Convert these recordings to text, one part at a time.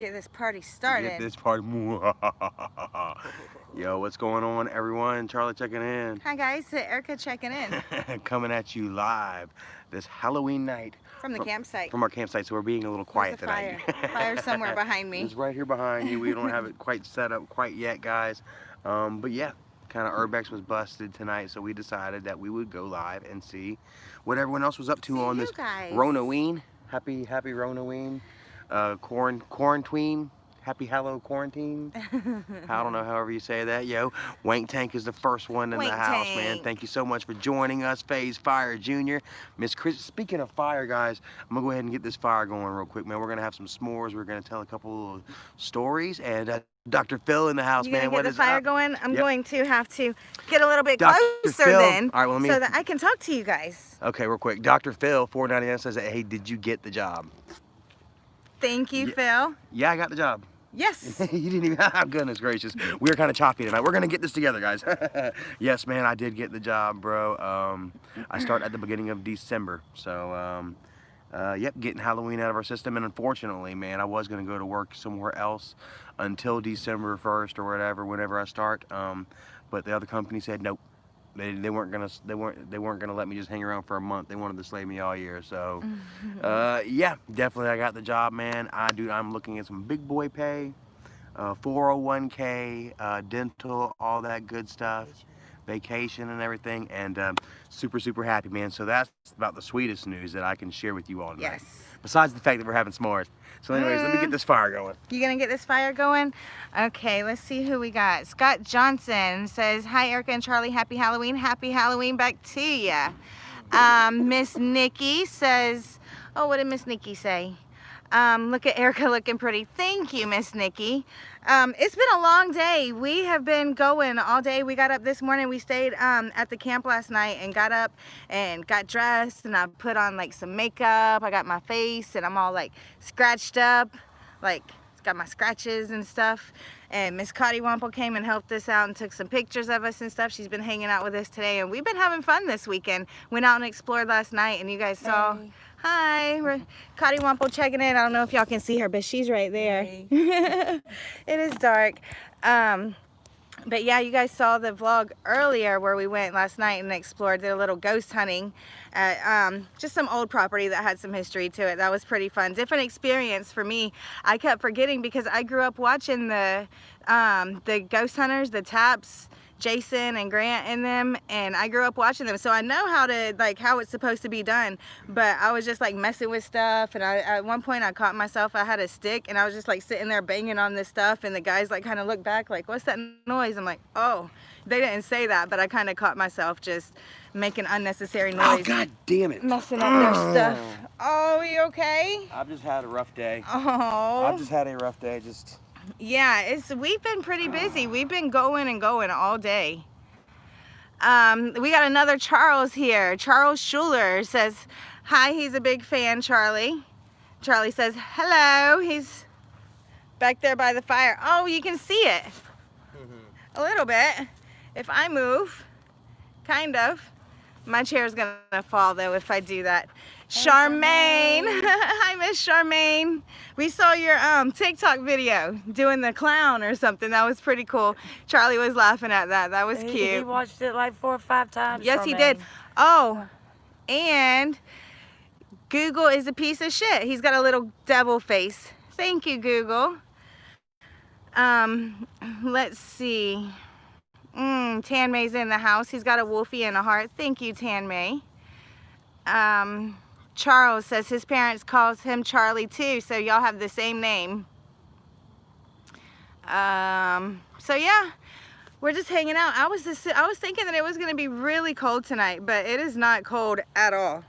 Get this party started. Get this party. Yo, what's going on, everyone? Charlie checking in. Hi guys, Erica checking in. Coming at you live this Halloween night from the campsite. From our campsite, so we're being a little quiet tonight. Fire. Fire somewhere behind me. It's right here behind you. We don't have it quite set up quite yet, guys. But yeah, kind of Urbex was busted tonight, so we decided that we would go live and see what everyone else was up to on this Ronoween. Happy Ronoween. Quarantine. Happy Hallow Quarantine. I don't know, however you say that. Yo, Wank Tank is the first one in the house, man. Thank you so much for joining us, FaZe Fire Jr. Miss Chris. Speaking of fire, guys, I'm gonna go ahead and get this fire going real quick, man. We're gonna have some s'mores. We're gonna tell a couple of stories, and Dr. Phil in the house, man. What is the fire going? I'm going to have to get a little bit closer then, all right, well, so that I can talk to you guys. Okay, real quick. Dr. Phil, 499 says, "Hey, did you get the job?" Thank you, Phil. Yeah, I got the job. Yes. You didn't even, goodness gracious. We were kind of choppy tonight. We're going to get this together, guys. Yes, man, I did get the job, bro. I start at the beginning of December. So, yep, getting Halloween out of our system. And unfortunately, man, I was going to go to work somewhere else until December 1st or whatever, whenever I start. But the other company said, nope. They weren't gonna let me just hang around for a month. They wanted to slay me all year. So, yeah, definitely I got the job, man. I'm looking at some big boy pay, 401k, dental, all that good stuff, vacation and everything, and super happy, man. So that's about the sweetest news that I can share with you all tonight. Yes. Besides the fact that we're having s'mores. So anyways, let me get this fire going. You gonna get this fire going? Okay, let's see who we got. Scott Johnson says, hi Erica and Charlie, happy Halloween. Happy Halloween back to ya. Miss Nikki says, oh, what did Miss Nikki say? Look at Erica looking pretty. Thank you, Miss Nikki. It's been a long day. We have been going all day. We got up this morning. We stayed at the camp last night and got up and got dressed, and I put on like some makeup. I got my face and I'm all like scratched up, like got my scratches and stuff. And Miss Cottywomple came and helped us out and took some pictures of us and stuff. She's been hanging out with us today, and we've been having fun this weekend. Went out and explored last night, and you guys saw. Hey. Hi, Cottywomple checking in. I don't know if y'all can see her, but she's right there. Hey. It is dark. But yeah, you guys saw the vlog earlier where we went last night and explored, did a little ghost hunting at just some old property that had some history to it. That was pretty fun. Different experience for me. I kept forgetting because I grew up watching the ghost hunters, the Taps, Jason and Grant in them, and I grew up watching them, so I know how it's supposed to be done. But I was just like messing with stuff, and at one point I caught myself. I had a stick and I was just like sitting there banging on this stuff, and the guys like kind of looked back like, what's that noise? I'm like, oh, they didn't say that, but I kind of caught myself just making unnecessary noise. Oh, god damn it. Messing up their stuff. Oh, you okay? I've just had a rough day. Oh. I've just had a rough day. Yeah, we've been pretty busy. We've been going and going all day. We got another Charles here. Charles Schuler says, hi, he's a big fan, Charlie. Charlie says, hello. He's back there by the fire. Oh, you can see it. A little bit. If I move, kind of. My chair's gonna fall though if I do that. Charmaine. Hi, Miss Charmaine. We saw your TikTok video doing the clown or something. That was pretty cool. Charlie was laughing at that. That was cute. He watched it like 4 or 5 times. Yes, he did. Oh, and Google is a piece of shit. He's got a little devil face. Thank you, Google. Let's see. Tan May's in the house. He's got a wolfie and a heart. Thank you, Tan May. Charles says his parents calls him Charlie too, so y'all have the same name. So yeah, we're just hanging out. I was thinking that it was gonna be really cold tonight, but it is not cold at all.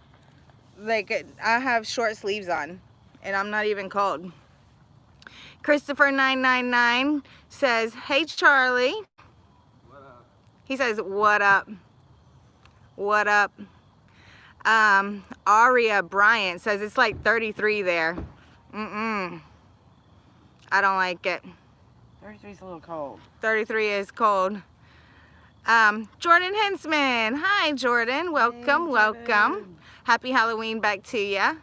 Like, I have short sleeves on, and I'm not even cold. Christopher 999 says, hey Charlie. What up? He says, what up? What up? Aria Bryant says it's like 33 there. I don't like it. 33 is a little cold. 33 is cold. Jordan Hensman. Hi, Jordan. Welcome, hey, welcome. Happy Halloween back to ya.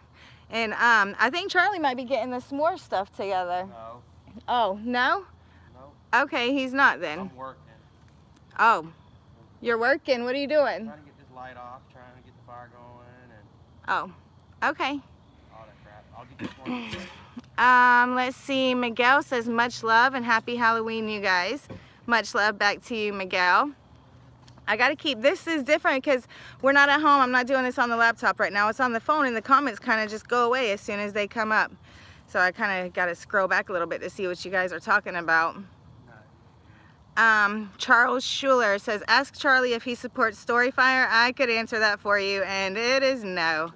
And I think Charlie might be getting the s'more stuff together. No. Oh, no? No, Okay, he's not then. I'm working. Oh, you're working. What are you doing? Trying to get this light off, trying to get the fire going, and Oh, okay. all that crap. I'll get this one. Let's see. Miguel says much love and happy Halloween, you guys. Much love back to you, Miguel. I gotta keep, this is different because we're not at home. I'm not doing this on the laptop right now. It's on the phone and the comments kind of just go away as soon as they come up. So I kind of gotta scroll back a little bit to see what you guys are talking about. Charles Schuler says, ask Charlie if he supports Storyfire. I could answer that for you, and it is no.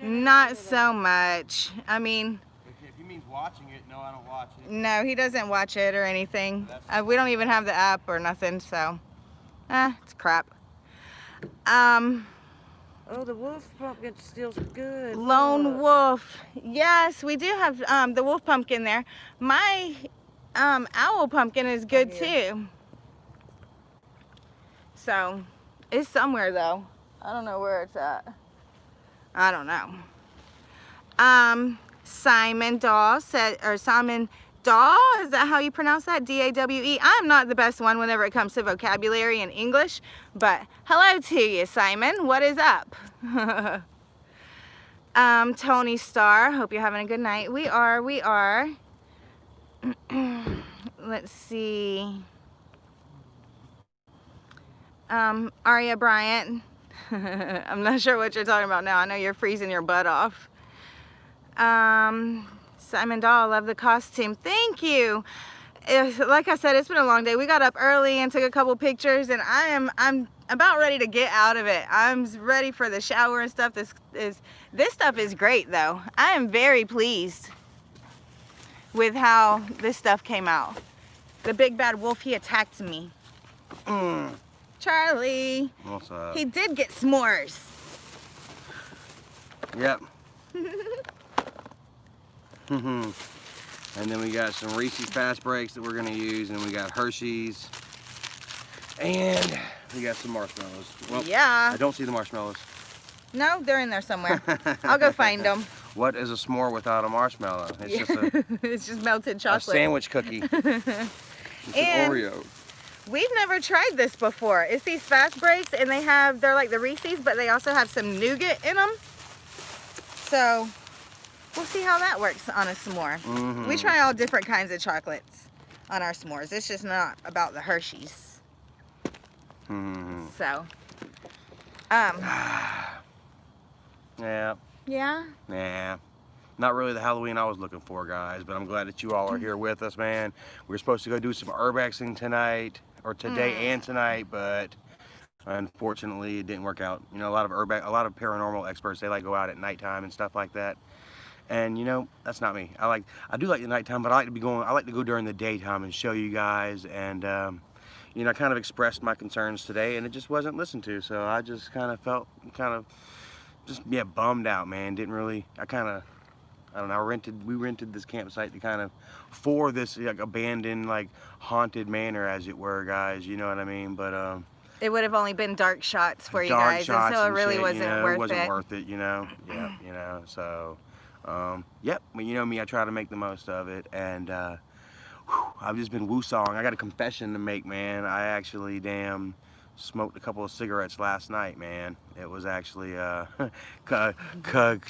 Not so much. I mean, If he means watching it, no, I don't watch it. no, he doesn't watch it or anything. We don't even have the app or nothing, so it's crap. Oh, the wolf pumpkin steals good. Lone Look. Wolf. Yes, we do have the wolf pumpkin there. My owl pumpkin is good too. So it's somewhere though. I don't know where it's at. I don't know. Simon Daw said, or Simon Daw, is that how you pronounce that? D-A-W-E. I'm not the best one whenever it comes to vocabulary in English, but hello to you, Simon. What is up? Tony Starr, hope you're having a good night. We are. Let's see. Aria Bryant. I'm not sure what you're talking about now. I know you're freezing your butt off. Simon Dahl, love the costume. Thank you. Like I said, it's been a long day. We got up early and took a couple pictures, and I'm about ready to get out of it. I'm ready for the shower and stuff. This stuff is great though. I am very pleased with how this stuff came out. The big bad wolf, he attacked me. Charlie. What's up? He did get s'mores. Yep. And then we got some Reese's Fast Breaks that we're gonna use, and we got Hershey's, and we got some marshmallows. Well, Yeah. I don't see the marshmallows. No, they're in there somewhere. I'll go find them. What is a s'more without a marshmallow? It's just a, It's just melted a chocolate. sandwich cookie. It's And- an Oreo. We've never tried this before. It's these Fast Breaks, and they're like the Reese's, but they also have some nougat in them. So we'll see how that works on a s'more. We try all different kinds of chocolates on our s'mores. It's just not about the Hershey's. So, Yeah. yeah. Nah. Not really the Halloween I was looking for, guys, but I'm glad that you all are here with us, man. We were supposed to go do some urbexing tonight, or today and tonight, but unfortunately it didn't work out. You know, a lot of paranormal experts, they like go out at nighttime and stuff like that. And you know, that's not me. I do like the nighttime, but I like to go during the daytime and show you guys. And you know, I kind of expressed my concerns today, and it just wasn't listened to. So I just kind of felt bummed out, man. Didn't really. I don't know. We rented this campsite to kind of for this like abandoned, like haunted manor, as it were, guys. You know what I mean? But It would have only been dark shots for you dark guys, shots and so it and really shit, wasn't you know, worth it wasn't it. worth it, you know. Yeah, you know. So, yep. But you know me, I try to make the most of it, and I've just been woo-sawing. I got a confession to make, man. I actually smoked a couple of cigarettes last night, man. It was actually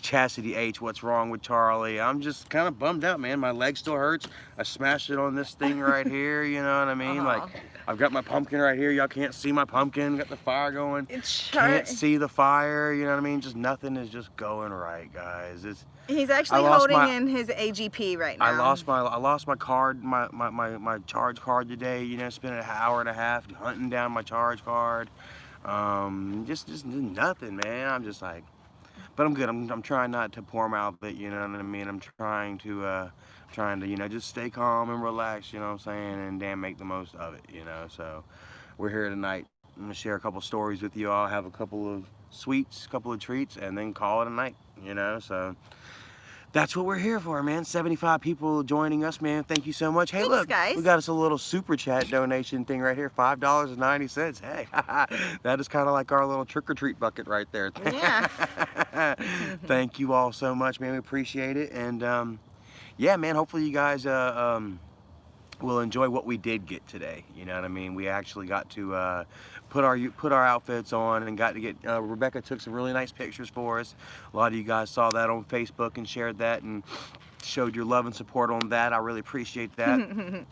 Chastity H, what's wrong with Charlie? I'm just kind of bummed out, man. My leg still hurts. I smashed it on this thing right here, you know what I mean? Like, I've got my pumpkin right here. Y'all can't see my pumpkin. Got the fire going. Can't see the fire, you know what I mean? Just nothing is just going right, guys. He's actually holding in his AGP right now. I lost my card, my charge card today. You know, spent an hour and a half hunting down my charge card. Just nothing, man. I'm just like, but I'm good. I'm trying not to pour mouth it. You know what I mean? I'm trying to you know, just stay calm and relax. You know what I'm saying? And make the most of it. You know. So we're here tonight. I'm gonna share a couple stories with you all. Have a couple of sweets, a couple of treats, and then call it a night. You know. So. That's what we're here for, man. 75 people joining us, man. Thank you so much. Hey, Thanks, look, guys. we got us a little super chat donation thing right here, $5.90. Hey, that is kind of like our little trick-or-treat bucket right there. Yeah. Thank you all so much, man. We appreciate it. And, yeah, man, hopefully you guys will enjoy what we did get today. You know what I mean? We actually got to put our outfits on and got to get. Rebecca took some really nice pictures for us. A lot of you guys saw that on Facebook and shared that and showed your love and support on that. I really appreciate that.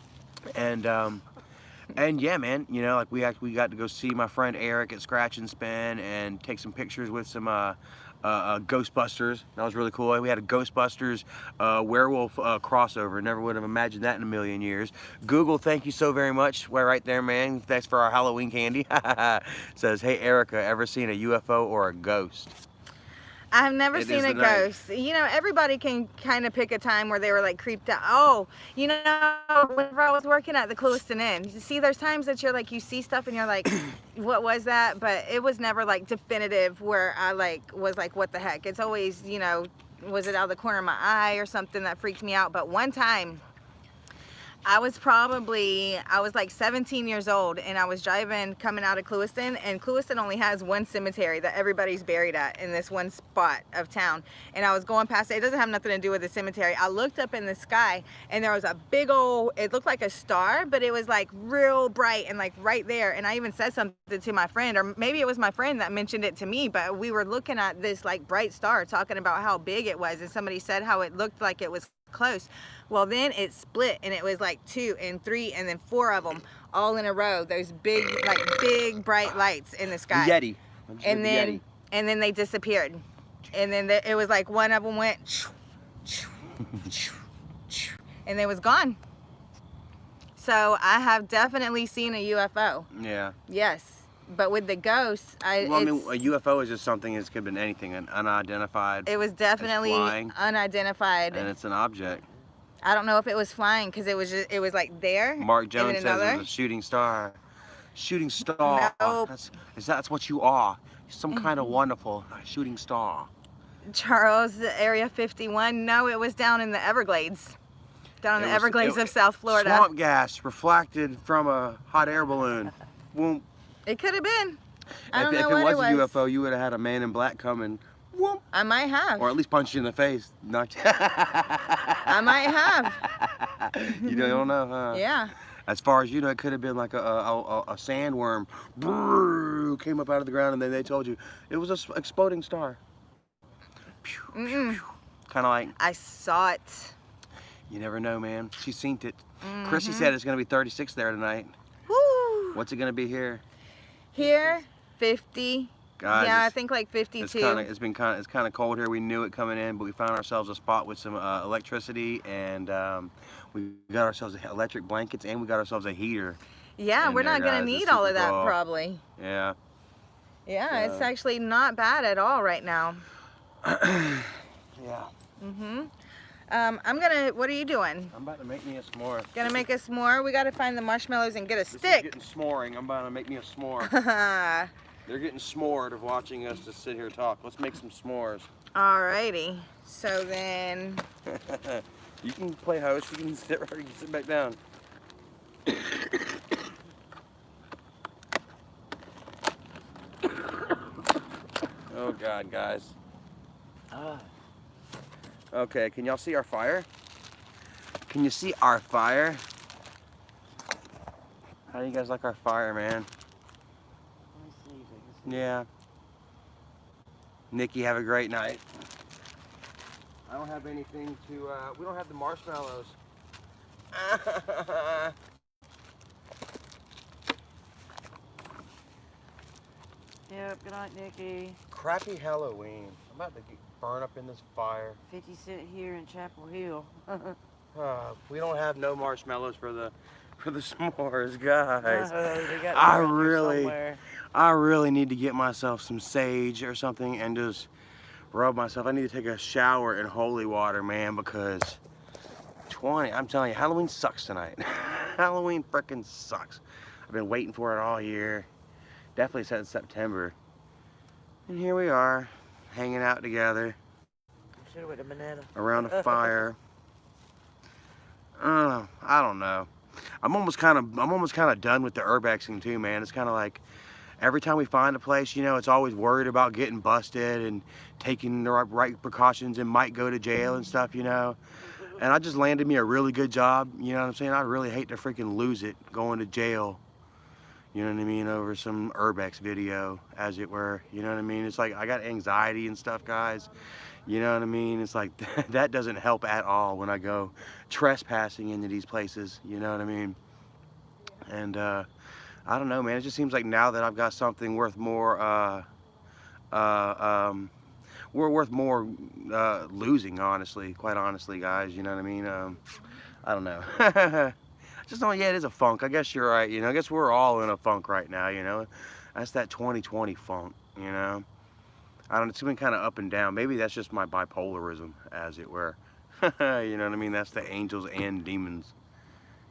And yeah, man, you know, like we got to go see my friend Eric at Scratch and Spin and take some pictures with some Ghostbusters. That was really cool. We had a Ghostbusters werewolf crossover. Never would have imagined that in a million years. Google, thank you so very much. We're right there, man. Thanks for our Halloween candy. Says, hey Erica, ever seen a UFO or a ghost? I've never seen a ghost. You know, everybody can kind of pick a time where they were like creeped out. Oh, you know, whenever I was working at the Clewiston Inn, you see, there's times that you're like, you see stuff and you're like, what was that? But it was never like definitive where I like was like, what the heck? It's always, you know, was it out of the corner of my eye or something that freaked me out? But one time, I was like 17 years old, and I was driving coming out of Clewiston, and Clewiston only has one cemetery that everybody's buried at in this one spot of town. And I was going past it. It doesn't have nothing to do with the cemetery. I looked up in the sky, and there was a big old, it looked like a star, but it was like real bright and like right there. And I even said something to my friend, or maybe it was my friend that mentioned it to me, but we were looking at this like bright star, talking about how big it was, and somebody said how it looked like it was close. Well, then it split, and it was like 2 and 3 and then 4 of them all in a row. Those big, like big bright lights in the sky. The Yeti. And then they disappeared. And then it was like one of them went and they was gone. So I have definitely seen a UFO. Yeah. Yes. But with the ghosts, I mean, a UFO is just something that could have been anything, an unidentified. It was definitely unidentified. And it's an object. I don't know if it was flying because it was like there. Mark Jones says it was a shooting star. Shooting star. Nope. That's what you are. Some kind of wonderful shooting star. Charles, Area 51. No, it was down in the Everglades. Down in the Everglades of South Florida. Swamp gas reflected from a hot air balloon. Whoop. It could have been. If it was a UFO, you would have had a man in black coming. Whoop. I might have. Or at least punch you in the face. I might have. You don't know, huh? Yeah. As far as you know, it could have been like a sandworm. Brrr, came up out of the ground, and then they told you it was an exploding star. Kind of like. I saw it. You never know, man. She's seen it. Chrissy said it's going to be 36 there tonight. Woo. What's it going to be here? Here, 50. Guys, yeah, I think like 52. It's kind of cold here. We knew it coming in, but we found ourselves a spot with some electricity, and we got ourselves electric blankets, and we got ourselves a heater. Yeah, we're not gonna need all of that probably. Yeah. Yeah, it's actually not bad at all right now. Yeah. What are you doing? I'm about to make me a s'more. Gonna make a s'more? We gotta find the marshmallows and get a stick. This is getting s'moring. I'm about to make me a s'more. They're getting s'mored of watching us just sit here talk. Let's make some s'mores. Alrighty. So then. You can play host. You can sit right. You can sit back down. Oh God, guys. Okay, can y'all see our fire? Can you see our fire? How do you guys like our fire, man? Yeah. Nikki, have a great night. I don't have anything to, we don't have the marshmallows. Yep, good night, Nikki. Crappy Halloween. I'm about to get burned up in this fire. 50 Cent here in Chapel Hill. We don't have no marshmallows for the s'mores, guys. They got I really need to get myself some sage or something and just rub myself. I need to take a shower in holy water, man, because I'm telling you, Halloween sucks tonight. Halloween frickin' sucks. I've been waiting for it all year. Definitely since September. And here we are, hanging out together. Should've went to Manana. Around a fire. I don't know. I'm almost kind of done with the urbexing too, man. It's kind of like every time we find a place, you know, it's always worried about getting busted and taking the right precautions and might go to jail and stuff, you know. And I just landed me a really good job, you know what I'm saying? I really hate to freaking lose it, going to jail, you know what I mean, over some Urbex video, as it were, you know what I mean? It's like, I got anxiety and stuff, guys, you know what I mean? It's like, that doesn't help at all when I go trespassing into these places, you know what I mean? And, I don't know, man, it just seems like now that I've got something worth more, we're worth more losing, honestly, quite honestly, guys, you know what I mean? I don't know. Just don't, yeah, it is a funk. I guess you're right, you know. I guess we're all in a funk right now, you know. That's that 2020 funk, you know. I don't know, it's been kind of up and down. Maybe that's just my bipolarism, as it were. You know what I mean? That's the angels and demons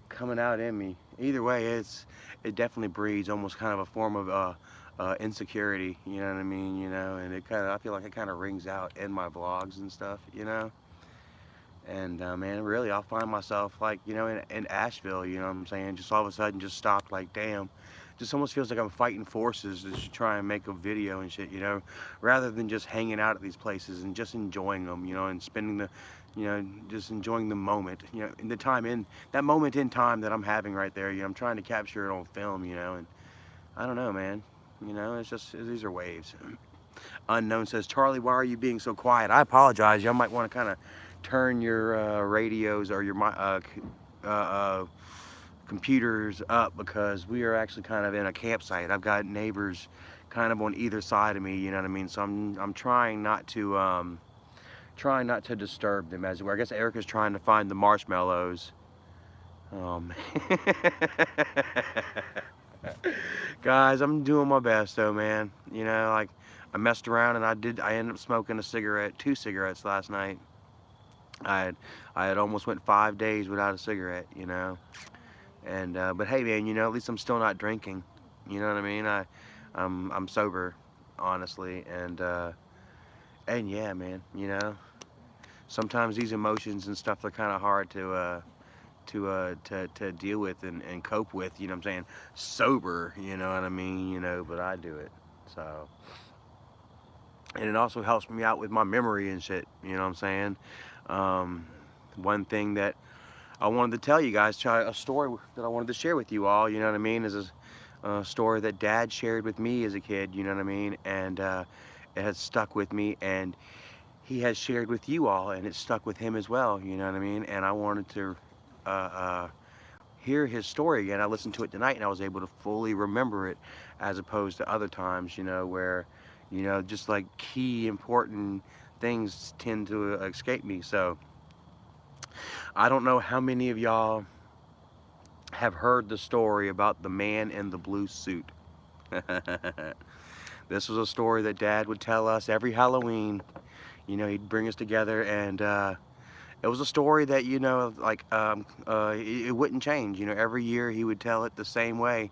coming out in me. Either way, it definitely breeds almost kind of a form of insecurity, you know what I mean, you know, and I feel like it kind of rings out in my vlogs and stuff, you know. And man, really, I'll find myself like, you know, in Asheville, you know what I'm saying, just all of a sudden just stopped, like, damn, just almost feels like I'm fighting forces to just try and make a video and shit, you know, rather than just hanging out at these places and just enjoying them, you know, and spending the, you know, just enjoying the moment, you know, in the time, in that moment in time that I'm having right there, you know, I'm trying to capture it on film, you know, and I don't know, man, you know, it's just, these are waves. Unknown says, Charlie, why are you being so quiet? I apologize. Y'all might want to kind of turn your radios or your computers up, because we are actually kind of in a campsite. I've got neighbors kind of on either side of me, you know what I mean? So I'm trying not to disturb them, as it were. I guess Erica's trying to find the marshmallows. Guys, I'm doing my best though, man. You know, like, I messed around and I ended up smoking two cigarettes last night. I had almost went 5 days without a cigarette, you know. And but hey, man, you know, at least I'm still not drinking. You know what I mean? I'm sober, honestly, and yeah, man, you know, sometimes these emotions and stuff are kind of hard to deal with and cope with, you know what I'm saying, sober, you know what I mean, you know, but I do it, so. And it also helps me out with my memory and shit, you know what I'm saying. One thing that I wanted to tell you guys, a story that I wanted to share with you all, you know what I mean, is a story that Dad shared with me as a kid, you know what I mean, and it has stuck with me, and he has shared with you all, and it stuck with him as well, you know what I mean, and I wanted to hear his story again. I listened to it tonight, and I was able to fully remember it, as opposed to other times, you know, where, you know, just like key important things tend to escape me. So I don't know how many of y'all have heard the story about the man in the blue suit. This was a story that Dad would tell us every Halloween. You know, he'd bring us together, and it was a story that, you know, like, it wouldn't change. You know, every year he would tell it the same way,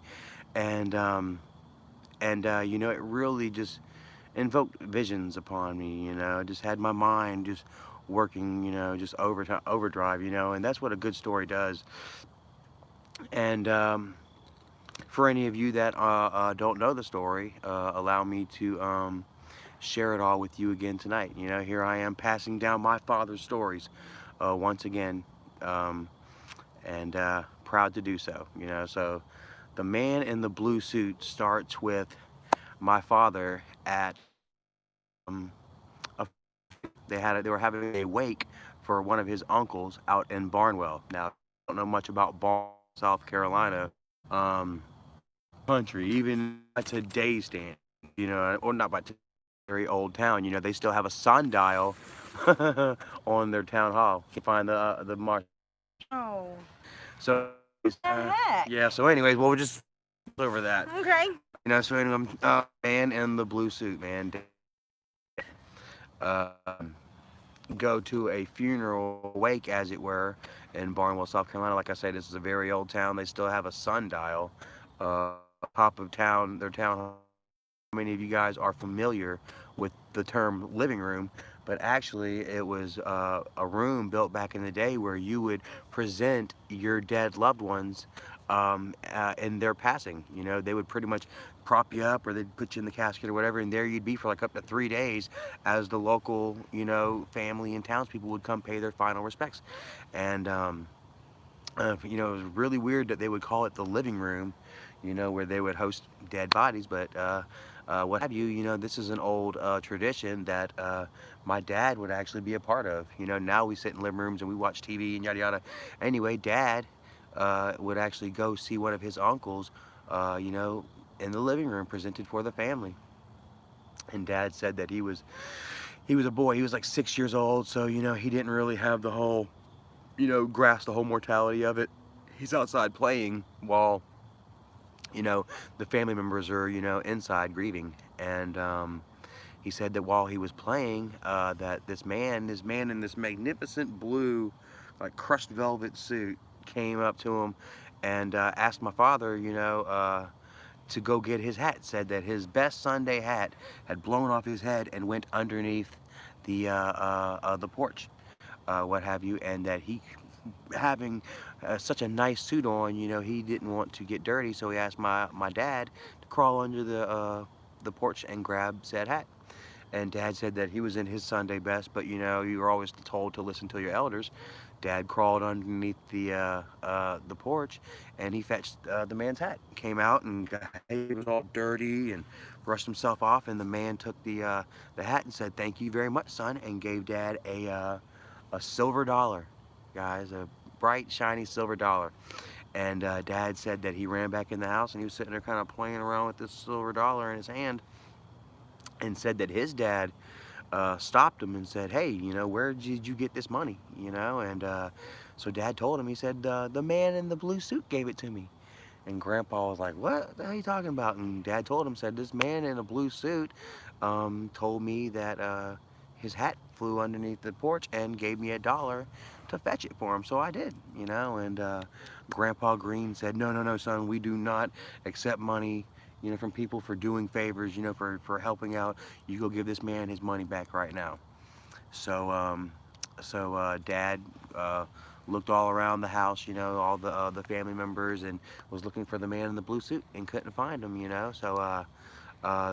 and you know, it really just invoked visions upon me. You know, just had my mind just working, you know, just overdrive, you know, and that's what a good story does. And for any of you that don't know the story, allow me to share it all with you again tonight. You know, here I am passing down my father's stories once again, and proud to do so, you know. So the man in the blue suit starts with my father at a, they were having a wake for one of his uncles out in Barnwell. Now, I don't know much about Barnwell, South Carolina, country, even by today's standard, you know, or not by very old town, you know, they still have a sundial on their town hall. You can find the marsh. Oh. So What the heck? yeah, so anyways, well, we'll just over that. Okay. You know, so anyway, man in the blue suit, man, go to a funeral wake, as it were, in Barnwell, South Carolina. Like I said, this is a very old town. They still have a sundial, top of town, their town hall. How many of you guys are familiar with the term living room? but actually it was a room built back in the day where you would present your dead loved ones in their passing. You know, they would pretty much prop you up, or they'd put you in the casket or whatever, and there you'd be for like up to 3 days as the local, you know, family and townspeople would come pay their final respects. And you know, it was really weird that they would call it the living room, you know, where they would host dead bodies, but what have you, you know, this is an old tradition that my dad would actually be a part of. You know, now we sit in living rooms and we watch TV and yada yada. Anyway, Dad would actually go see one of his uncles, you know, in the living room presented for the family. And Dad said that he was a boy. He was like 6 years old, so you know he didn't really have the whole, you know, grasp the whole mortality of it. He's outside playing while, you know, the family members are, you know, inside grieving. And he said that while he was playing, that this man in this magnificent blue, like crushed velvet suit, came up to him and asked my father, you know, to go get his hat. Said that his best Sunday hat had blown off his head and went underneath the porch, what have you, and that he, having such a nice suit on, you know, he didn't want to get dirty, so he asked my dad to crawl under the porch and grab said hat. And Dad said that he was in his Sunday best, but you know, you were always told to listen to your elders. Dad crawled underneath the porch, and he fetched the man's hat. Came out and he was all dirty and brushed himself off. And the man took the hat and said, "Thank you very much, son," and gave Dad a silver dollar, guys, a bright, shiny silver dollar. And Dad said that he ran back in the house and he was sitting there kind of playing around with this silver dollar in his hand, and said that his dad stopped him and said, "Hey, you know, where did you get this money?" You know, and so Dad told him. He said, "The man in the blue suit gave it to me." And Grandpa was like, "What the hell are you talking about?" And Dad told him, said, "This man in a blue suit told me that his hat flew underneath the porch and gave me a dollar to fetch it for him, so I did." You know, and Grandpa Green said, "No, no, no, son, we do not accept money, you know, from people for doing favors, you know, for helping out. You go give this man his money back right now." So, Dad looked all around the house, you know, all the family members, and was looking for the man in the blue suit and couldn't find him, you know. So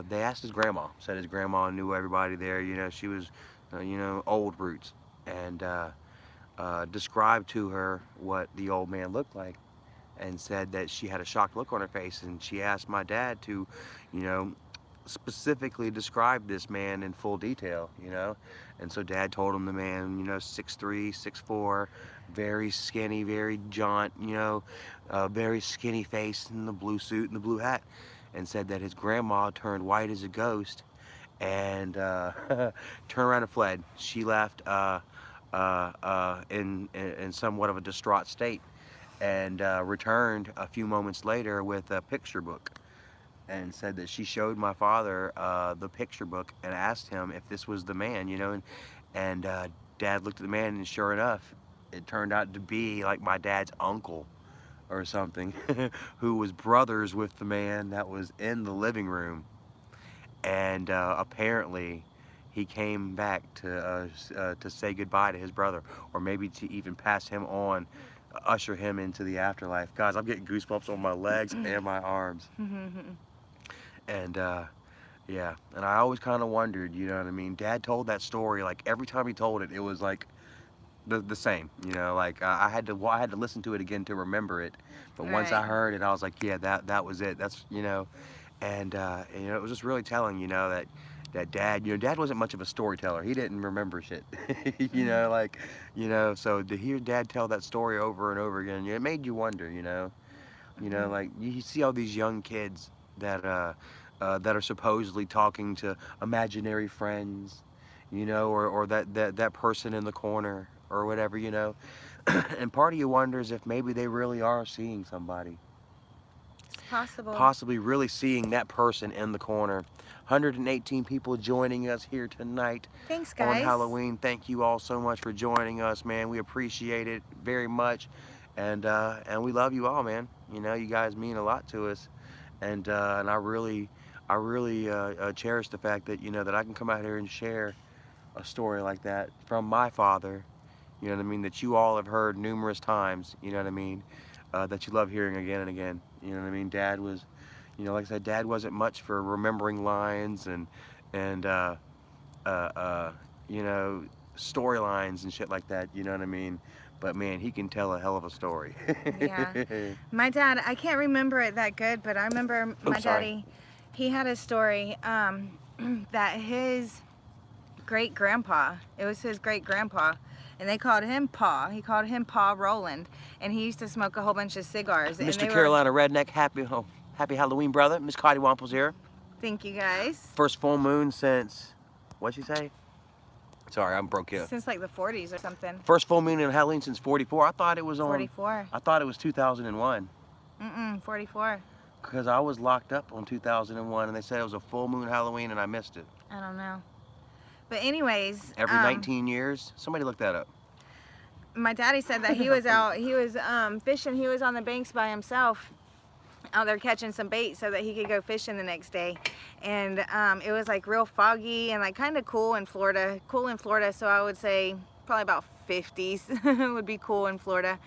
they asked his grandma. Said his grandma knew everybody there. You know, she was, you know, old roots, and described to her what the old man looked like, and said that she had a shocked look on her face. And she asked my dad to, you know, specifically describe this man in full detail, you know. And so Dad told him the man, you know, 6'3", 6'4", very skinny, very jaunt, you know, very skinny face in the blue suit and the blue hat, and said that his grandma turned white as a ghost and turned around and fled. She left in somewhat of a distraught state, and returned a few moments later with a picture book, and said that she showed my father the picture book and asked him if this was the man, you know, and Dad looked at the man, and sure enough, it turned out to be like my dad's uncle or something, who was brothers with the man that was in the living room. And apparently he came back to say goodbye to his brother, or maybe to even pass him on, usher him into the afterlife. Guys, I'm getting goosebumps on my legs and my arms. And yeah, and I always kind of wondered, you know what I mean? Dad told that story, like every time he told it, it was like the same, you know. Like I had to listen to it again to remember it. But once I Right. heard it, I was like, yeah, that was it. That's, you know. And you know, it was just really telling, you know, that Dad, you know, Dad wasn't much of a storyteller. He didn't remember shit, you know, like, you know. So to hear Dad tell that story over and over again, it made you wonder, you know. You know, like you see all these young kids that are supposedly talking to imaginary friends, you know, or that person in the corner or whatever, you know. And part of you wonders if maybe they really are seeing somebody, It's possible. possibly really seeing that person in the corner. 118 people joining us here tonight Thanks, on guys. Halloween. Thank you all so much for joining us, man. We appreciate it very much, and we love you all, man. You know, you guys mean a lot to us, and I really cherish the fact that, you know, that I can come out here and share a story like that from my father, you know what I mean, that you all have heard numerous times, you know what I mean, that you love hearing again and again, you know what I mean. Dad was, you know, like I said, Dad wasn't much for remembering lines and you know, storylines and shit like that, you know what I mean. But man, he can tell a hell of a story. Yeah. My dad, I can't remember it that good, but I remember my daddy, he had a story that his great grandpa, it was his great grandpa, and they called him Pa. He called him Pa Roland, and he used to smoke a whole bunch of cigars. And Mr. Carolina Redneck, happy Halloween, brother. Miss Cotty Wample's here. Thank you, guys. First full moon since, what'd you say? Sorry, I'm broke here. Since like the 40s or something. First full moon in Halloween since 44. I thought it was on 44. I thought it was 2001. 44. Because I was locked up on 2001 and they said it was a full moon Halloween and I missed it. I don't know. But anyways, Every 19 years? Somebody look that up. My daddy said that he was out, he was fishing, he was on the banks by himself, out there catching some bait so that he could go fishing the next day. And it was like real foggy and like kind of cool in Florida. So I would say probably about 50s would be cool in Florida.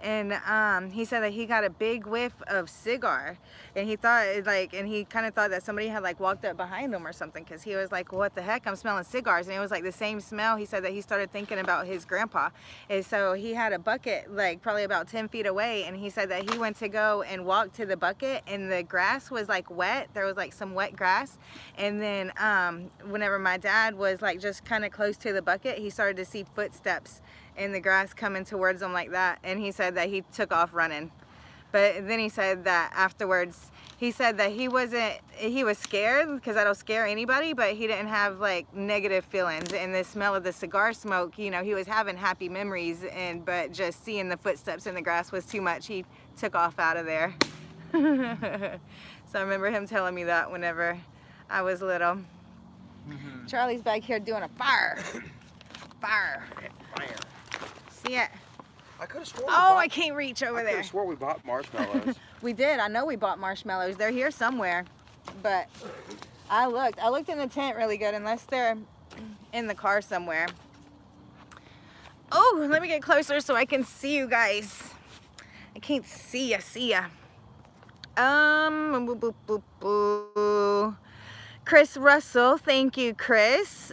And he said that he got a big whiff of cigar, and he thought and he kind of thought that somebody had like walked up behind him or something, because he was like, what the heck, I'm smelling cigars. And it was like the same smell. He said that he started thinking about his grandpa, and so he had a bucket like probably about 10 feet away, and he said that he went to go and walk to the bucket, and the grass was like wet. There was like some wet grass, and then whenever my dad was like just kind of close to the bucket, he started to see footsteps in the grass coming towards him like that, and he said that he took off running. But then he said that afterwards, he said that he was scared, because that'll scare anybody, but he didn't have like negative feelings. And the smell of the cigar smoke, you know, he was having happy memories, but just seeing the footsteps in the grass was too much. He took off out of there. So I remember him telling me that whenever I was little. Charlie's back here doing a fire. Fire. See it? I could have sworn. Oh, I can't reach over there. I could have swore we bought marshmallows. We did. I know we bought marshmallows. They're here somewhere. But I looked in the tent really good, unless they're in the car somewhere. Oh, let me get closer so I can see you guys. I can't see ya. Boop, boop, boop, boop. Chris Russell, thank you, Chris.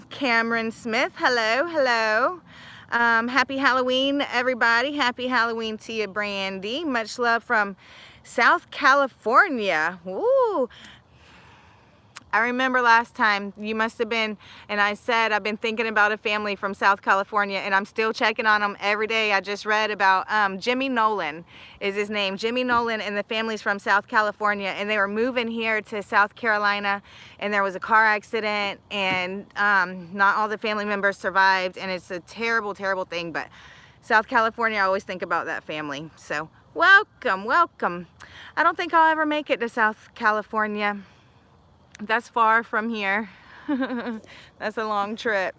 Cameron Smith, hello. Happy Halloween, everybody. Happy Halloween to you, Brandy. Much love from South California. Woo! I remember last time you must have been, and I said I've been thinking about a family from South California, and I'm still checking on them every day. I just read about Jimmy Nolan is his name. Jimmy Nolan and the family's from South California, and they were moving here to South Carolina, and there was a car accident, and not all the family members survived, and it's a terrible, terrible thing. But South California, I always think about that family. So welcome. I don't think I'll ever make it to South California. That's far from here. That's a long trip.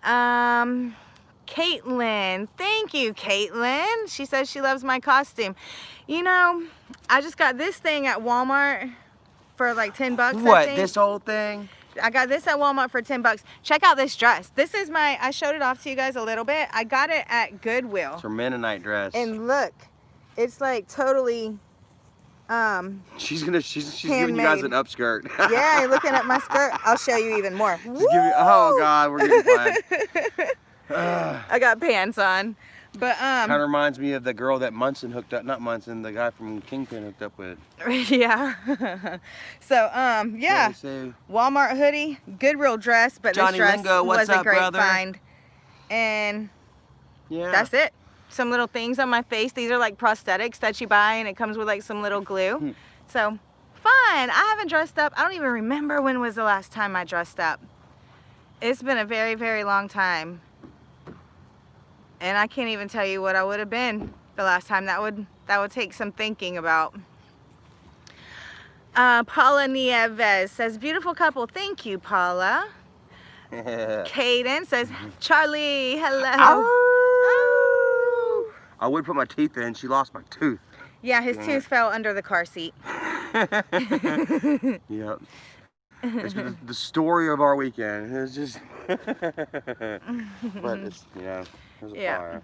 Caitlin, thank you, Caitlin. She says she loves my costume. You know, I just got this thing at Walmart for like 10 bucks. What, this whole thing? I got this at Walmart for 10 bucks. Check out this dress. This is I showed it off to you guys a little bit. I got it at Goodwill. It's her Mennonite dress. And look, it's like totally she's giving you guys an upskirt. Yeah, you're looking at my skirt. I'll show you even more. Oh God, we're getting flagged. I got pants on, but kind of reminds me of the girl that Munson hooked up, not Munson, the guy from Kingpin hooked up with. Yeah. So yeah, Walmart hoodie, Goodwill dress, but Johnny this dress Lingo, was a great brother? find. And yeah, that's it. Some little things on my face. These are like prosthetics that you buy, and it comes with like some little glue. So fun. I haven't dressed up. I don't even remember when was the last time I dressed up. It's been a very, very long time, and I can't even tell you what I would have been the last time. That would take some thinking about. Paula Nieves says, beautiful couple. Thank you, Paula. Caden says, Charlie, hello. I would put my teeth in. She lost my tooth. Yeah, his tooth fell under the car seat. Yep. It's been the story of our weekend. It's just, but it's, yeah, there's a Yeah. fire.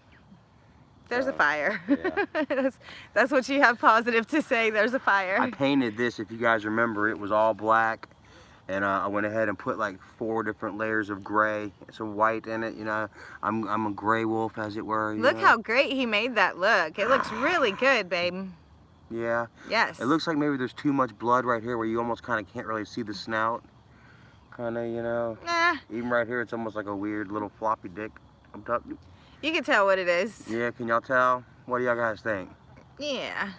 There's a So, fire. yeah. That's what you have positive to say. There's a fire. I painted this, if you guys remember, it was all black. And I went ahead and put like 4 different layers of gray, some white in it. You know, I'm a gray wolf, as it were. Look know? how great he made that look. It looks really good, babe. Yeah. Yes. It looks like maybe there's too much blood right here, where you almost kind of can't really see the snout. Kind of, you know. Nah. Even right here, it's almost like a weird little floppy dick up top. You can tell what it is. Yeah, can y'all tell? What do y'all guys think? Yeah.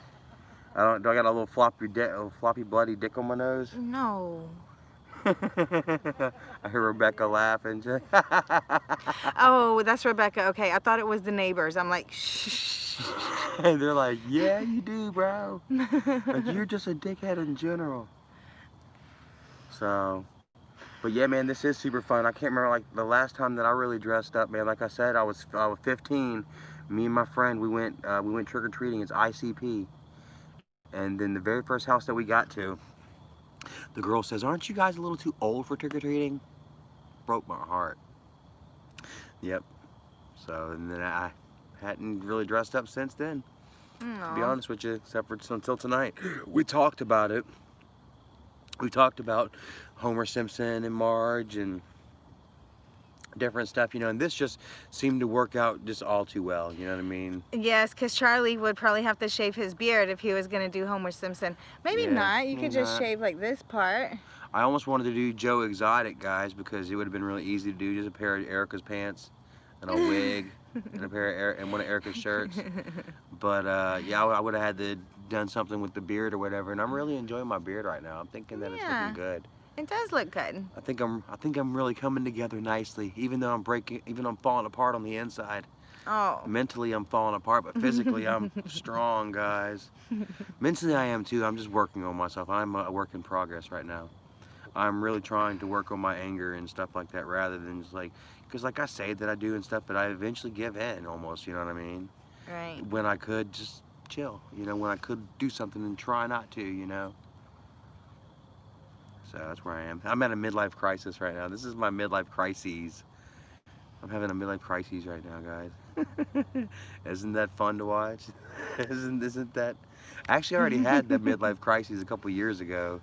Do I got a little floppy bloody dick on my nose? No. I hear Rebecca laughing. Oh, that's Rebecca. Okay, I thought it was the neighbors. I'm like, shh. And they're like, yeah, you do, bro. Like, you're just a dickhead in general. So, but yeah, man, this is super fun. I can't remember, like, the last time that I really dressed up, man. Like I said, I was 15. Me and my friend, we went trick-or-treating. It's ICP. And then the very first house that we got to, the girl says, aren't you guys a little too old for trick-or-treating? Broke my heart. Yep. So, and then I hadn't really dressed up since then, to be honest with you, except for until tonight. We talked about it. We talked about Homer Simpson and Marge and different stuff, you know, and this just seemed to work out just all too well, you know what I mean? Yes, because Charlie would probably have to shave his beard if he was going to do Homer Simpson. Maybe Yeah, not. You maybe could just not. shave like this part. I almost wanted to do Joe Exotic, guys, because it would have been really easy to do, just a pair of Erica's pants and a wig and a pair of one of Erica's shirts. But yeah, I would have had to done something with the beard or whatever, and I'm really enjoying my beard right now. I'm thinking that it's Yeah. looking good. It does look good. I think I'm really coming together nicely, even though I'm falling apart on the inside. Oh. Mentally I'm falling apart, but physically I'm strong, guys. Mentally I am too. I'm just working on myself. I'm a work in progress right now. I'm really trying to work on my anger and stuff like that, rather than just like, because like I say that I do and stuff, but I eventually give in almost, you know what I mean? Right. When I could just chill, you know, when I could do something and try not to, you know? So that's where I am. I'm at a midlife crisis right now. This is my midlife crises. I'm having a midlife crisis right now, guys. Isn't that fun to watch? Isn't that? Actually, I already had that midlife crisis a couple years ago.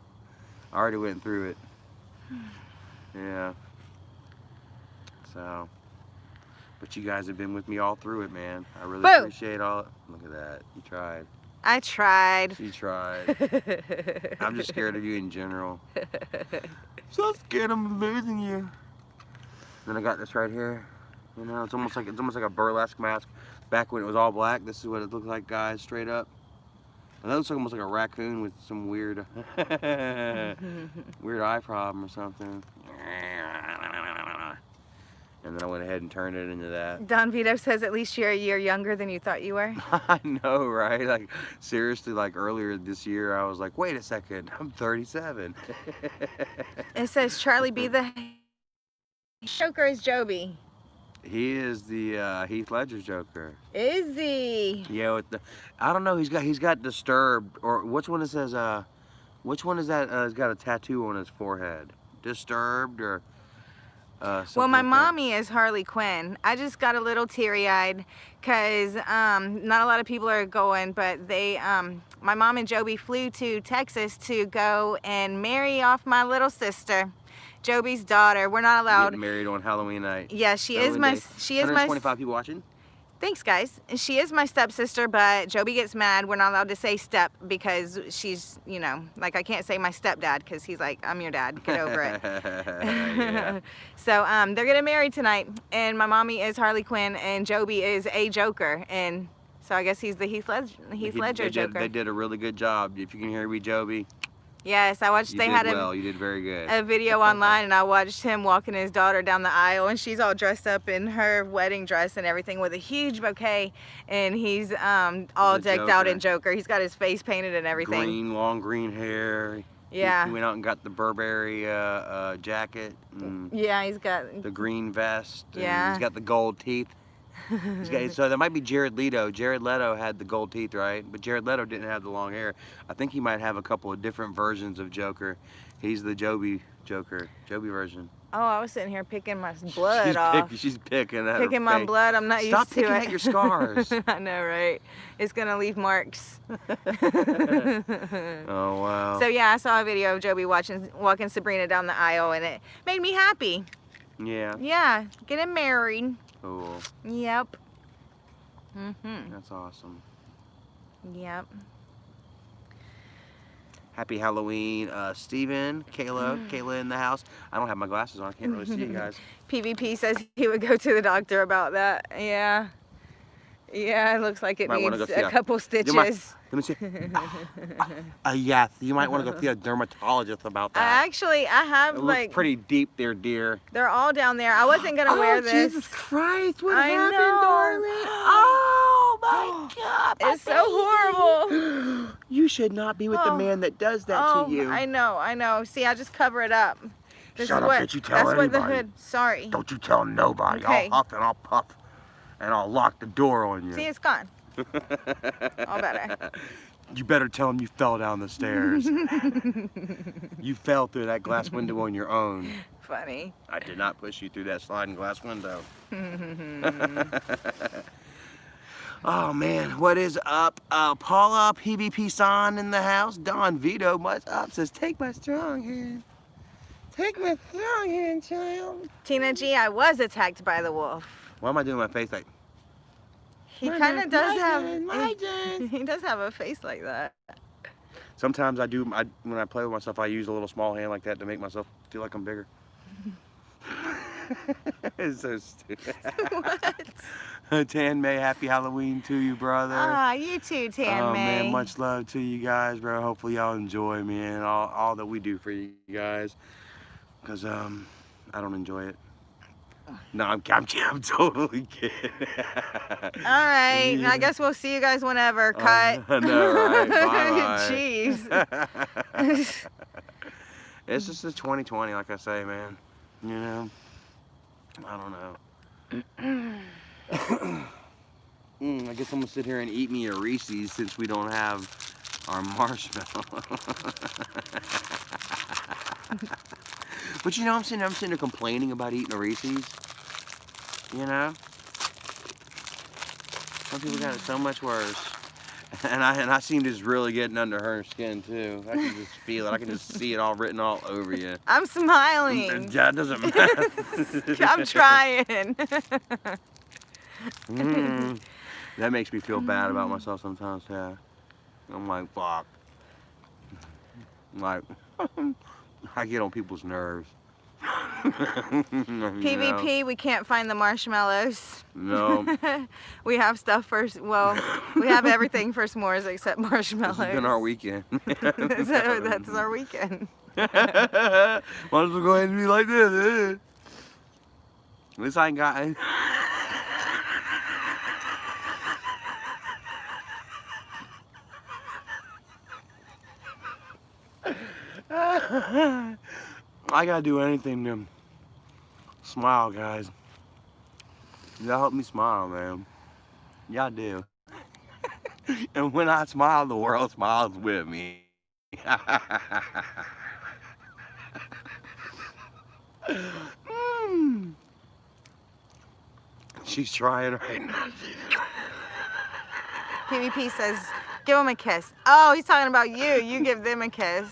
I already went through it. Yeah. So, but you guys have been with me all through it, man. I really Boo. appreciate all. Look at that. You tried. I tried. She tried. I'm just scared of you in general. So scared I'm losing you. Then I got this right here. You know, it's almost like a burlesque mask. Back when it was all black, this is what it looked like, guys, straight up. And that looks like almost like a raccoon with some weird weird eye problem or something. And then I went ahead and turned it into that. Don Vito says at least you're a year younger than you thought you were. I know, right? Like, seriously, like earlier this year, I was like, wait a second, I'm 37. It says Charlie B. the Joker is Joby. He is the Heath Ledger's Joker. Is he? Yeah, with the, I don't know. He's got Disturbed, or which one it says? Which one is that? He's got a tattoo on his forehead. Disturbed or. Well, my like mommy is Harley Quinn. I just got a little teary-eyed because not a lot of people are going, but they, my mom and Joby flew to Texas to go and marry off my little sister, Joby's daughter. We're not allowed. Getting married on Halloween night. Yeah, she is Halloween my. day. She is my. 125 people watching. Thanks, guys. She is my stepsister, but Joby gets mad. We're not allowed to say step because she's, you know, like I can't say my stepdad because he's like, I'm your dad. Get over it. Yeah. So they're getting married tonight, and my mommy is Harley Quinn, and Joby is a Joker, and so I guess he's the Heath Ledger Joker. They did a really good job. If you can hear me, Joby. Yes, I watched. You They did had well. You did very good. a video online, and I watched him walking his daughter down the aisle, and she's all dressed up in her wedding dress and everything with a huge bouquet, and he's all The decked out Joker. in Joker. He's got his face painted and everything. Green, long green hair. Yeah. He went out and got the Burberry jacket. And Yeah, he's got. the green vest. And Yeah. he's got the gold teeth. So that might be Jared Leto. Jared Leto had the gold teeth, right? But Jared Leto didn't have the long hair. I think he might have a couple of different versions of Joker. He's the Joby Joker, Joby version. Oh, I was sitting here picking my blood off. She's picking at Picking her my face. blood. I'm not Stop used to it. picking at your scars. I know, right? It's gonna leave marks. Oh wow. So yeah, I saw a video of Joby walking Sabrina down the aisle, and it made me happy. Yeah. Yeah, getting married. Cool. Yep. Mhm. That's awesome. Yep. Happy Halloween, Steven, Kayla in the house. I don't have my glasses on. I can't really see you guys. PvP says he would go to the doctor about that. Yeah. Yeah, it looks like it Might wanna needs go see a couple stitches. Let me see. Yes, you might want to go see a dermatologist about that. I have It looks like pretty deep there, dear. they're all down there. I wasn't gonna wear this. Jesus Christ, what I happened, know. darling? Oh my God, my It's so horrible. You should not be with the Oh. man that does that Oh, to you. I know. See, I just cover it up. This Shut is up, what, don't you tell that's what the anybody. hood. Sorry. Don't you tell nobody. Okay. I'll huff and I'll puff, and I'll lock the door on you. See, it's gone. All better. You better tell him you fell down the stairs. You fell through that glass window on your own. Funny. I did not push you through that sliding glass window. Oh man, what is up? Paula, PvP San in the house. Don Vito, what's up? Says, take my strong hand. Take my strong hand, child. Tina G, I was attacked by the wolf. Why am I doing my face like? He kind of does have. My turn. He does have a face like that. Sometimes I do. When I play with myself, I use a little small hand like that to make myself feel like I'm bigger. It's so stupid. What? Tan May, happy Halloween to you, brother. Ah, you too, Tan Oh May. man, much love to you guys, bro. Hopefully y'all enjoy, man, all that we do for you guys. Cause I don't enjoy it. No, I'm totally kidding. All right, I guess we'll see you guys whenever. Cut. I know, right? Bye. Jeez. It's just a 2020, like I say, man. You know, I don't know. I guess I'm gonna sit here and eat me a Reese's since we don't have our marshmallow. But you know, I'm sitting there complaining about eating a Reese's. You know, some people got it so much worse. And I seem to just really getting under her skin too. I can just feel it. I can just see it all written all over you. I'm smiling. That doesn't matter. I'm trying. That makes me feel bad about myself sometimes, yeah. I'm like, fuck. Like, I get on people's nerves. PvP, we can't find the marshmallows. No. We have stuff for, well, we have everything for s'mores except marshmallows. This has been our weekend. That's our weekend. Might as well go ahead and be like this. At least I ain't got. I gotta do anything to smile, guys. Y'all help me smile, man. Y'all do. And when I smile, the world smiles with me. She's trying right now. PvP says, give him a kiss. Oh, he's talking about you. You give them a kiss.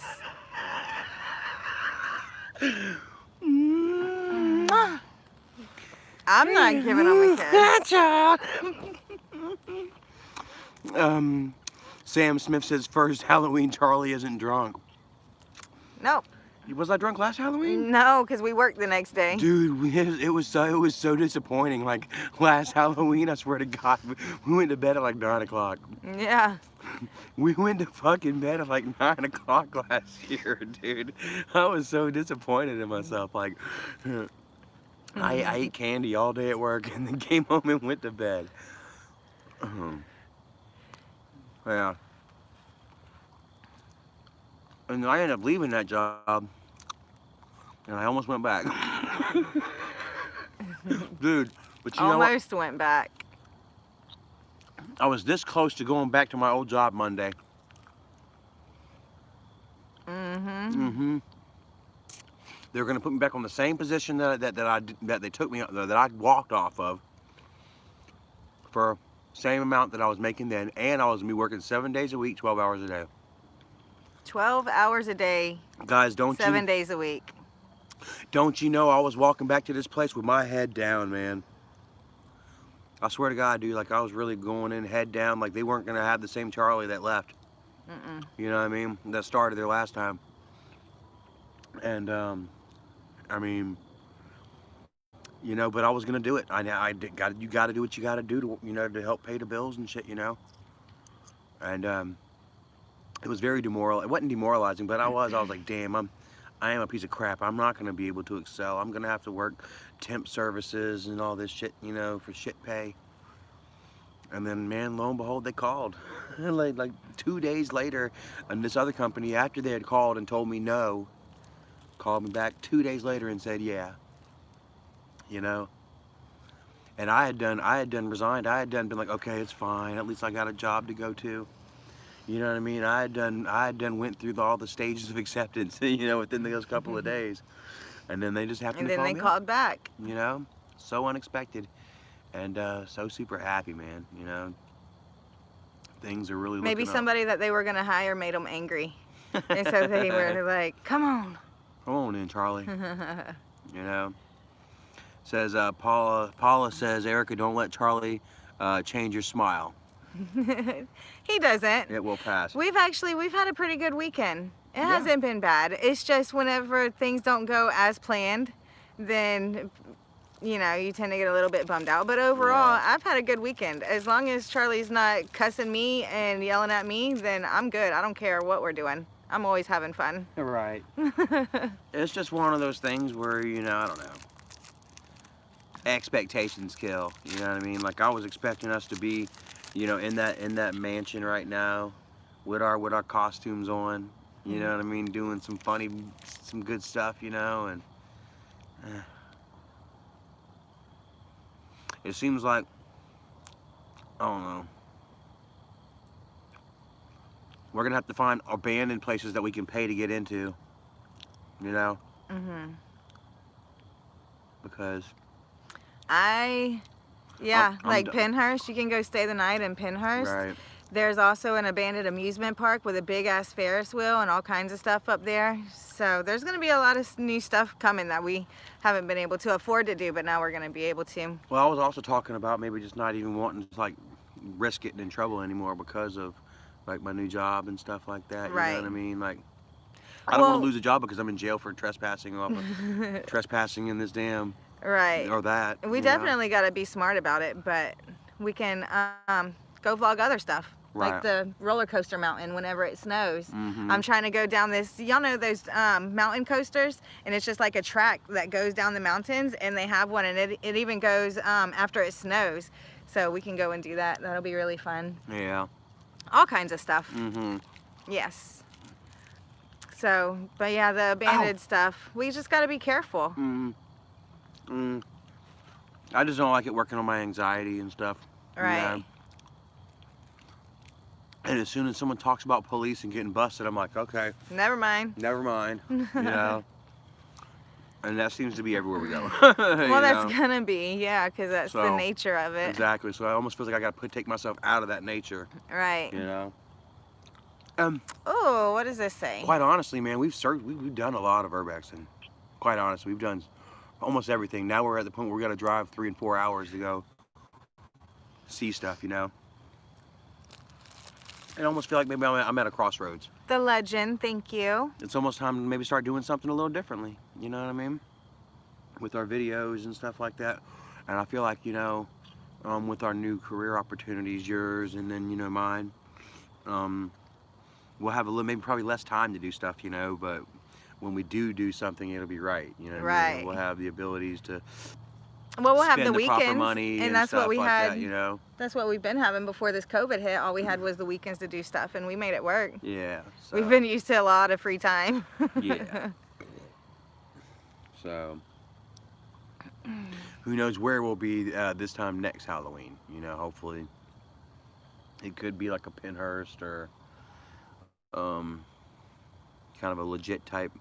I'm not giving him a kiss. Sam Smith says, first Halloween, Charlie isn't drunk. Nope. Was I drunk last Halloween? No, because we worked the next day. Dude, it was so disappointing. Like last Halloween, I swear to God, we went to bed at like 9 o'clock. Yeah. We went to fucking bed at like 9 o'clock last year, dude. I was so disappointed in myself. Like, I ate candy all day at work and then came home and went to bed. Yeah. And I ended up leaving that job. And I almost went back. Dude, But you know what? Almost went back. I was this close to going back to my old job Monday. They were going to put me back on the same position that they took me, that I walked off of, for same amount that I was making then, and I was going to be working 7 days a week, 12 hours a day. 12 hours a day. Guys, 7 days a week. Don't you know I was walking back to this place with my head down, man. I swear to God, dude, like I was really going in head down, like they weren't going to have the same Charlie that left. You know what I mean? That started there last time. And, I mean, you know, but I was going to do it. You got to do what you got to do to, you know, to help pay the bills and shit, you know. And, it was very demoralizing. It wasn't demoralizing, but I was like, damn, I am a piece of crap. I'm not going to be able to excel. I'm going to have to work temp services and all this shit, you know, for shit pay. And then, man, lo and behold, they called. like 2 days later, and this other company, after they had called and told me no, called me back 2 days later and said, yeah. You know? And I had done resigned. I had been like, okay, it's fine. At least I got a job to go to. You know what I mean? I had done went through all the stages of acceptance, you know, within those couple of days. And then they just happened to call me. And then they called back. You know? So unexpected. And so super happy, man, you know? Things are really Maybe looking somebody that they were going to hire made them angry. And so they were like, come on. Come on in, Charlie. You know? Says, Paula says, Erica, don't let Charlie change your smile. He doesn't. It will pass. We've had a pretty good weekend. It hasn't been bad. It's just whenever things don't go as planned, then, you know, you tend to get a little bit bummed out. But overall, I've had a good weekend. As long as Charlie's not cussing me and yelling at me, then I'm good. I don't care what we're doing. I'm always having fun. Right. It's just one of those things where, you know, I don't know. Expectations kill. You know what I mean? Like I was expecting us to be, you know, in that mansion right now, with our costumes on. You know what I mean? Doing some good stuff. You know, and it seems like, I don't know. We're gonna have to find abandoned places that we can pay to get into. You know. Because. Like Pinhurst, you can go stay the night in Pinhurst. Right. There's also an abandoned amusement park with a big ass Ferris wheel and all kinds of stuff up there. So there's going to be a lot of new stuff coming that we haven't been able to afford to do, but now we're going to be able to. Well, I was also talking about maybe just not even wanting to like risk getting in trouble anymore because of like my new job and stuff like that. You know what I mean? Like I don't want to lose a job because I'm in jail for trespassing trespassing in this dam. Right. Or that. We definitely got to be smart about it, but we can go vlog other stuff. Right. Like the roller coaster mountain whenever it snows. I'm trying to go down this, y'all know those mountain coasters, and it's just like a track that goes down the mountains, and they have one, and it even goes after it snows. So we can go and do that. That'll be really fun. Yeah. All kinds of stuff. Yes. So, but yeah, the abandoned stuff, we just got to be careful. I just don't like it working on my anxiety and stuff. Right. You know? And as soon as someone talks about police and getting busted, I'm like, okay. Never mind. Never mind. You know? And that seems to be everywhere we go. Well, that's going to be, yeah, because that's the nature of it. Exactly. So I almost feel like I got to take myself out of that nature. Right. You know? Oh, what does this say? Quite honestly, man, we've done a lot of urbexing. Quite honestly, we've done almost everything. Now we're at the point where we got to drive 3 and 4 hours to go see stuff, you know? I almost feel like maybe I'm at a crossroads. The legend, thank you. It's almost time to maybe start doing something a little differently, you know what I mean? With our videos and stuff like that. And I feel like, you know, with our new career opportunities, yours and then, you know, mine, we'll have a little, maybe probably less time to do stuff, you know, but when we do something, it'll be right, you know what I mean? We'll have the abilities to well, we'll have spend the weekends, proper money and that's what we like had. That, you know, that's what we've been having before this COVID hit. All we had was the weekends to do stuff, and we made it work. Yeah. So, we've been used to a lot of free time. Yeah. So, who knows where we'll be this time next Halloween. You know, hopefully it could be like a Pinhurst or kind of a legit type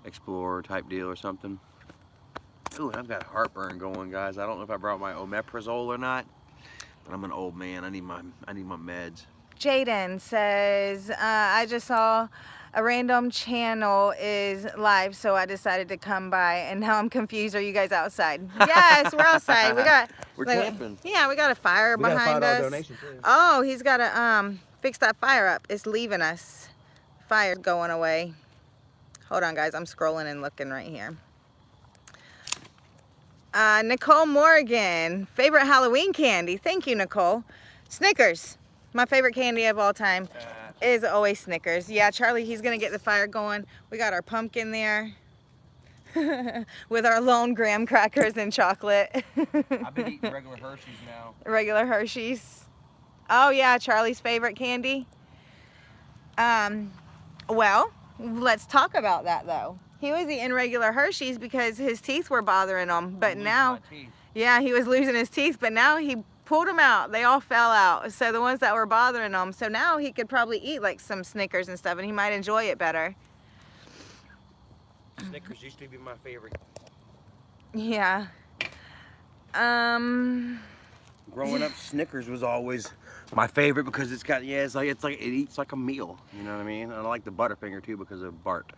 explorer type deal or something. Ooh, I've got heartburn going, guys. I don't know if I brought my omeprazole or not, but I'm an old man. I need my meds. Jaden says, I just saw a random channel is live, so I decided to come by, and now I'm confused. Are you guys outside? Yes, we're outside. We're camping. Yeah, we got a fire We gotta behind find our us. donations, too. Oh, he's got to fix that fire up. It's leaving us. Fire's going away. Hold on, guys. I'm scrolling and looking right here. Nicole Morgan, favorite Halloween candy. Thank you, Nicole. Snickers. My favorite candy of all time is always Snickers. Yeah, Charlie, he's going to get the fire going. We got our pumpkin there with our lone graham crackers and chocolate. I've been eating regular Hershey's now. Regular Hershey's. Oh, yeah, Charlie's favorite candy. Well, let's talk about that, though. He was eating regular Hershey's because his teeth were bothering him, but now, yeah, he was losing his teeth, but now he pulled them out. They all fell out, so the ones that were bothering him. So now he could probably eat like some Snickers and stuff, and he might enjoy it better. Snickers used to be my favorite. Yeah. Growing up, Snickers was always my favorite because it's got, yeah, it eats like a meal. You know what I mean? And I like the Butterfinger too because of Bart.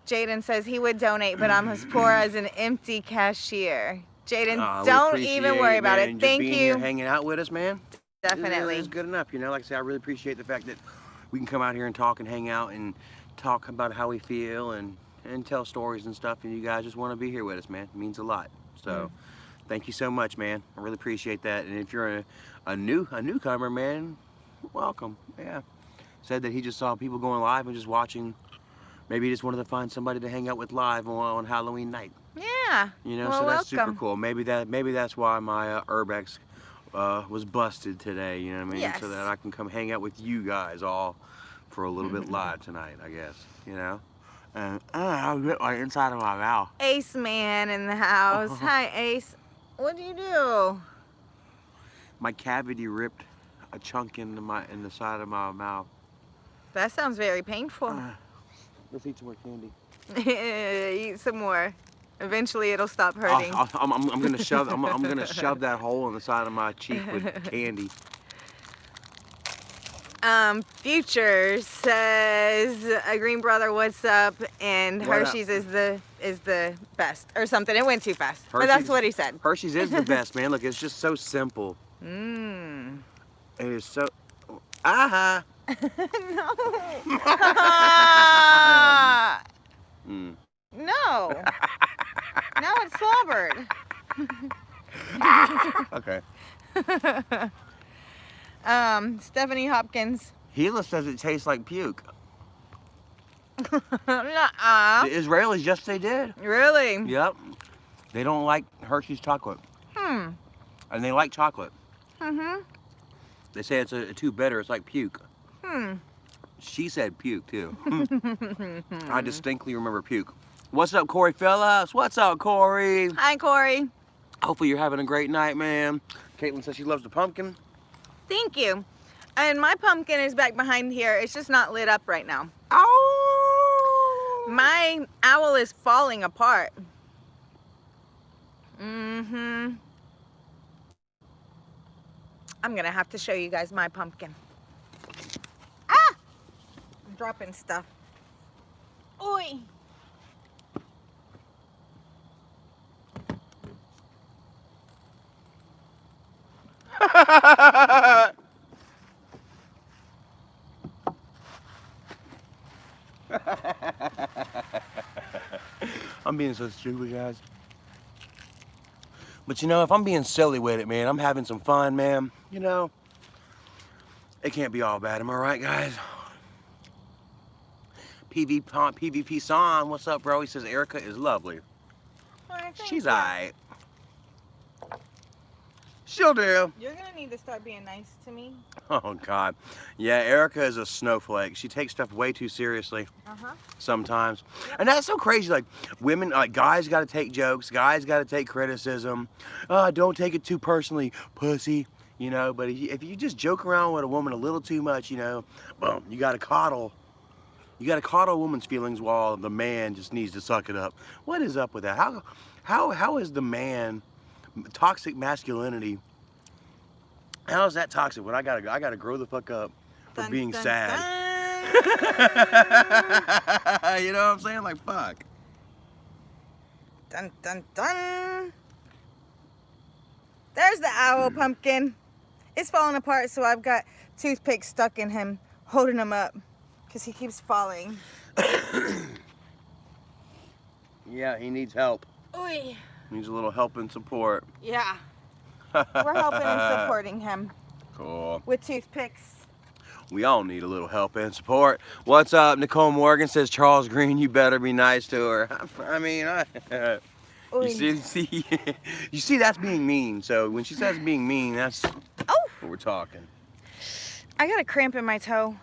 Jaden says he would donate, but I'm as poor as an empty cashier. Jaden, We don't appreciate even worry about man, it. just Thank being you. Here, hanging out with us, man. Definitely. It's good enough. You know, like I say, I really appreciate the fact that we can come out here and talk and hang out and talk about how we feel and tell stories and stuff. And you guys just want to be here with us, man. It means a lot. So, thank you so much, man. I really appreciate that. And if you're a newcomer, man, welcome. Yeah. Said that he just saw people going live and just watching. Maybe he just wanted to find somebody to hang out with live on Halloween night. Yeah. You know, well, so that's welcome. super cool. Maybe that's why my Urbex was busted today. You know what I mean? Yes. So that I can come hang out with you guys all for a little bit live tonight, I guess. You know. And I bit my inside of my mouth. Ace Man in the house. Hi, Ace. What do you do? My cavity ripped a chunk in the side of my mouth. That sounds very painful. Let's eat some more candy. Eat some more. Eventually, it'll stop hurting. I'm gonna shove. I'm gonna shove that hole in the side of my cheek with candy. Future says a Green Brother, what's up? And What Hershey's is the best or something. It went too fast, but Hershey's- that's what he said. Hershey's is the best, man. Look, it's just so simple. Mmm. It is so. Aha. No. Mm. No. Now it's slobbered. Okay. Stephanie Hopkins. Gila says it tastes like puke. Nuh-uh. The Israelis, yes, they did. Really? Yep. They don't like Hershey's chocolate, Hmm. and they like chocolate. Mm-hmm. They say it's too bitter. It's like puke. Hmm. She said puke too. I distinctly remember puke. What's up, Corey Phillips? What's up, Corey? Hi, Corey. Hopefully you're having a great night, man. Caitlin says she loves the pumpkin. Thank you. And my pumpkin is back behind here. It's just not lit up right now. Oh! My owl is falling apart. Mm-hmm. I'm gonna have to show you guys my pumpkin. Ah! I'm dropping stuff. Oi! I'm being so stupid, guys. But you know, if I'm being silly with it, man, I'm having some fun, man. You know, it can't be all bad. Am I right, guys? PvP Son, what's up, bro? He says Erica is lovely. She's alright. She'll do. You're gonna need to start being nice to me. Oh God, yeah. Erica is a snowflake. She takes stuff way too seriously sometimes, and that's so crazy. Like women, like guys, got to take jokes. Guys got to take criticism. Don't take it too personally, pussy. You know. But if you just joke around with a woman a little too much, you know, boom, you got to coddle. You got to coddle a woman's feelings while the man just needs to suck it up. What is up with that? How is the man toxic masculinity? How is that toxic when I gotta grow the fuck up for being sad? You know what I'm saying? Like fuck. Dun dun dun. There's the owl pumpkin. It's falling apart, so I've got toothpicks stuck in him, holding him up, because he keeps falling. Yeah, he needs help. Oy. Needs a little help and support. Yeah. We're helping and supporting him. Cool. With toothpicks. We all need a little help and support. What's up? Nicole Morgan says, Charles Green, you better be nice to her. I mean, you see, that's being mean. So when she says being mean, that's what we're talking. I got a cramp in my toe.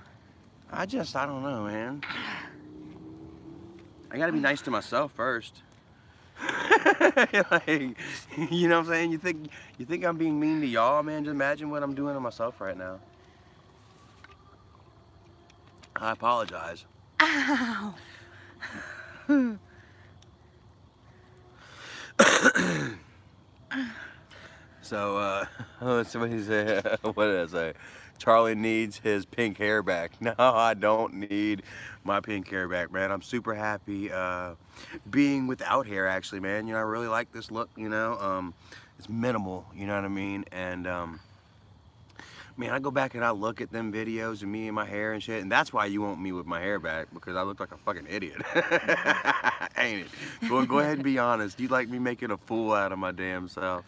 I don't know, man. I gotta be nice to myself first. Like, you know what I'm saying? You think I'm being mean to y'all, man? Just imagine what I'm doing to myself right now. I apologize. Ow. So, somebody say, what did I say? Charlie needs his pink hair back. No, I don't need my pink hair back, man. I'm super happy being without hair, actually, man. You know, I really like this look, you know. It's minimal, you know what I mean? And, man, I go back and I look at them videos of me and my hair and shit, and that's why you want me with my hair back, because I look like a fucking idiot. Ain't it? Go ahead and be honest. You like me making a fool out of my damn self.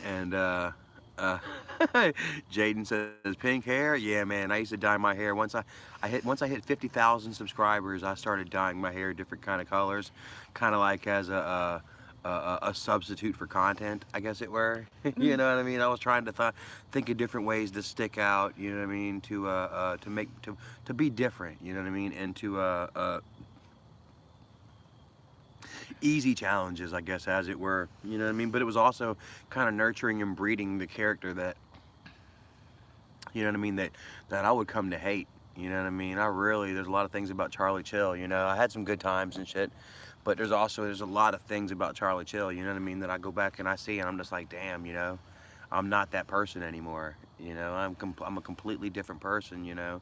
And, Jaden says, pink hair? Yeah, man, I used to dye my hair. Once I hit 50,000 subscribers, I started dyeing my hair different kind of colors, kind of like as a substitute for content, I guess it were. You know what I mean? I was trying to think of different ways to stick out, you know what I mean, to be different, you know what I mean, and to easy challenges, I guess, as it were, you know what I mean. But it was also kind of nurturing and breeding the character that, you know what I mean, that I would come to hate, you know what I mean. There's a lot of things about Charlie Chill, you know. I had some good times and shit, but there's a lot of things about Charlie Chill, you know what I mean, that I go back and I see and I'm just like, damn, you know, I'm not that person anymore, you know. I'm a completely different person, you know.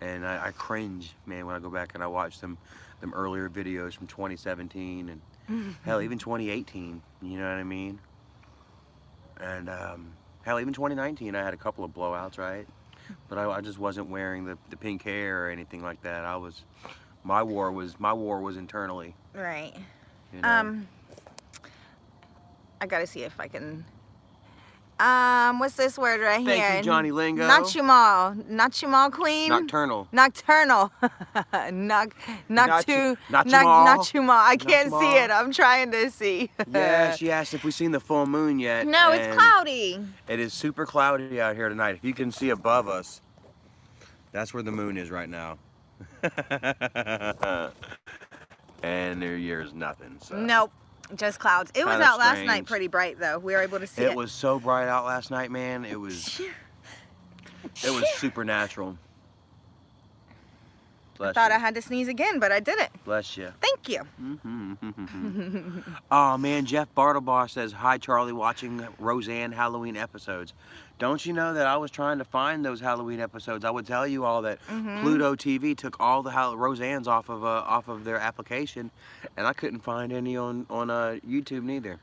And I cringe, man, when I go back and I watch them earlier videos from 2017 and hell, even 2018, you know what I mean? And hell, even 2019, I had a couple of blowouts, right? But I just wasn't wearing the pink hair or anything like that. My war was internally. Right. You know? I gotta see if I can. What's this word right here? Thank you, Johnny Lingo. Noctumal queen. Nocturnal. Nocturnal. Noctumal. I can't see it. I'm trying to see. Yeah, she asked if we've seen the full moon yet. No, it's cloudy. It is super cloudy out here tonight. If you can see above us, that's where the moon is right now. And there's nothing. So. Nope. Just clouds. It was out last night pretty bright though. We were able to see it. It was so bright out last night, man. It was supernatural. I thought I had to sneeze again, but I didn't. Bless you. Thank you. Oh man, Jeff Bartlebar says, hi Charlie, watching Roseanne Halloween episodes. Don't you know that I was trying to find those Halloween episodes? I would tell you all that Pluto TV took all the Roseannes off of their application, and I couldn't find any on YouTube neither.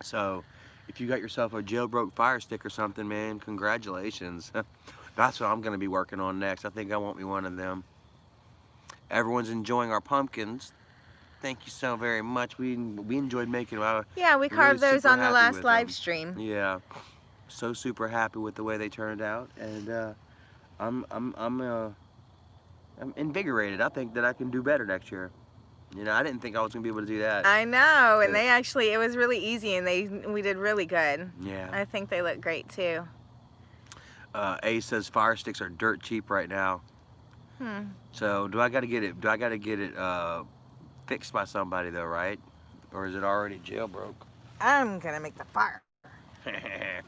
So, if you got yourself a jailbroke Fire Stick or something, man, congratulations. That's what I'm gonna be working on next. I think I want me one of them. Everyone's enjoying our pumpkins. Thank you so very much. We enjoyed making them. Yeah, we carved those on the last live stream. Yeah. So super happy with the way they turned out, and I'm invigorated. I think that I can do better next year. You know, I didn't think I was gonna be able to do that. I know, and Yeah. they actually, it was really easy, and we did really good. Yeah. I think they look great too. A says fire sticks are dirt cheap right now. So do I gotta get it? Do I gotta get it fixed by somebody though, right? Or is it already jailbroke? I'm gonna make the fire.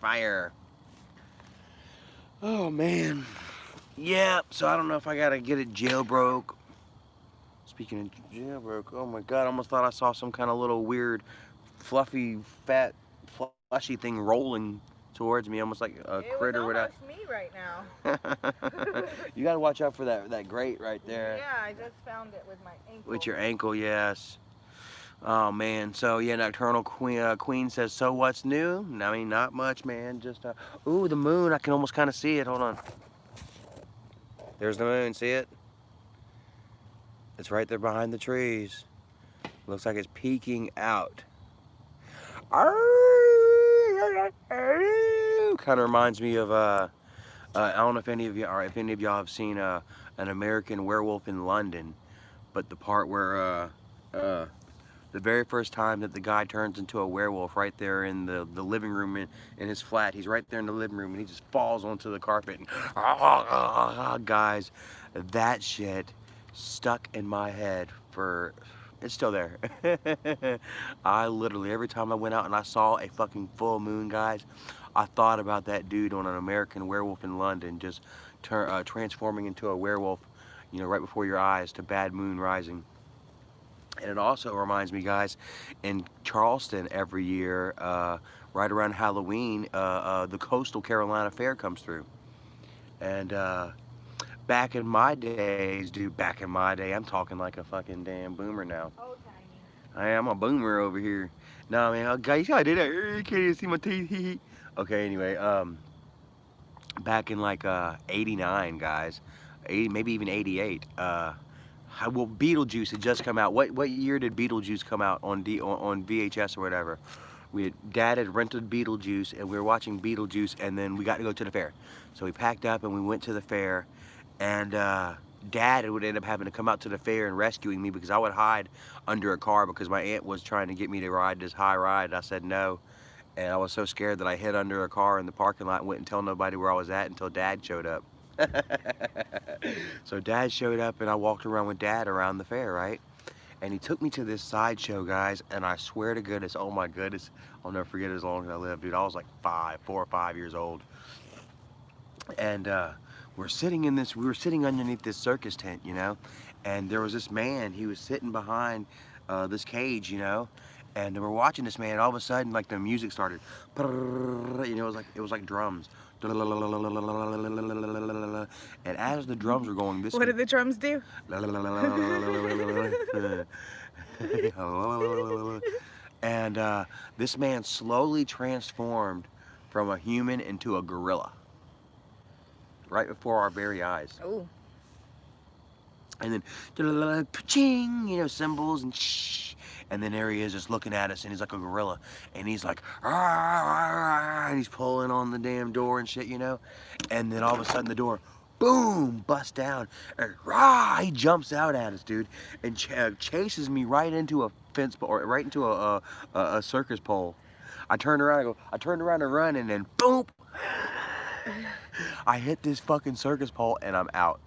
Fire. Oh man. Yeah. So I don't know if I gotta get it jailbroke. Speaking of jailbroke, oh my god, I almost thought I saw some kind of little weird, fluffy, fat, fleshy thing rolling towards me, almost like a critter without. It was almost me right now. You gotta watch out for that grate right there. Yeah, I just found it with my ankle. With your ankle, yes. Oh man, so yeah, Nocturnal Queen says, so what's new? I mean, not much, man. Just ooh, the moon. I can almost kind of see it. Hold on. There's the moon. See it? It's right there behind the trees. Looks like it's peeking out. Kind of reminds me of I don't know if any of y'all have seen An American Werewolf in London, but the part where the very first time that the guy turns into a werewolf, right there in the living room in his flat, he's right there in the living room and he just falls onto the carpet and guys, that shit stuck in my head for, it's still there. I literally, every time I went out and I saw a fucking full moon, guys, I thought about that dude on An American Werewolf in London, just transforming into a werewolf, you know, right before your eyes to Bad Moon Rising. And it also reminds me, guys, in Charleston every year, right around Halloween, the Coastal Carolina Fair comes through. And back in my days, dude, back in my day, I'm talking like a fucking damn boomer now. Oh, I am a boomer over here. No, man, guys, I did it. You can't even see my teeth. Okay, anyway, back in like 89, guys, 80, maybe even 88. Well, Beetlejuice had just come out. What year did Beetlejuice come out on VHS or whatever? Dad had rented Beetlejuice, and we were watching Beetlejuice, and then we got to go to the fair. So we packed up and we went to the fair, and Dad would end up having to come out to the fair and rescuing me because I would hide under a car because my aunt was trying to get me to ride this high ride. I said no, and I was so scared that I hid under a car in the parking lot and wouldn't tell nobody where I was at until Dad showed up. So Dad showed up and I walked around with Dad around the fair, right? And he took me to this sideshow, guys, and I swear to goodness, oh my goodness, I'll never forget it as long as I live, dude. I was like 4 or 5 years old. And we were sitting underneath this circus tent, you know, and there was this man, he was sitting behind this cage, you know, and we're watching this man, and all of a sudden, like, the music started, you know, it was like drums. And as the drums were going, what did the drums do? And this man slowly transformed from a human into a gorilla right before our very eyes. Oh. And then, ching, you know, cymbals and shh. And then there he is just looking at us, and he's like a gorilla. And he's like, and he's pulling on the damn door and shit, you know. And then all of a sudden the door, boom, busts down. And he jumps out at us, dude. And chases me right into a fence, or right into a circus pole. I turned around and run, and then boom. I hit this fucking circus pole, and I'm out.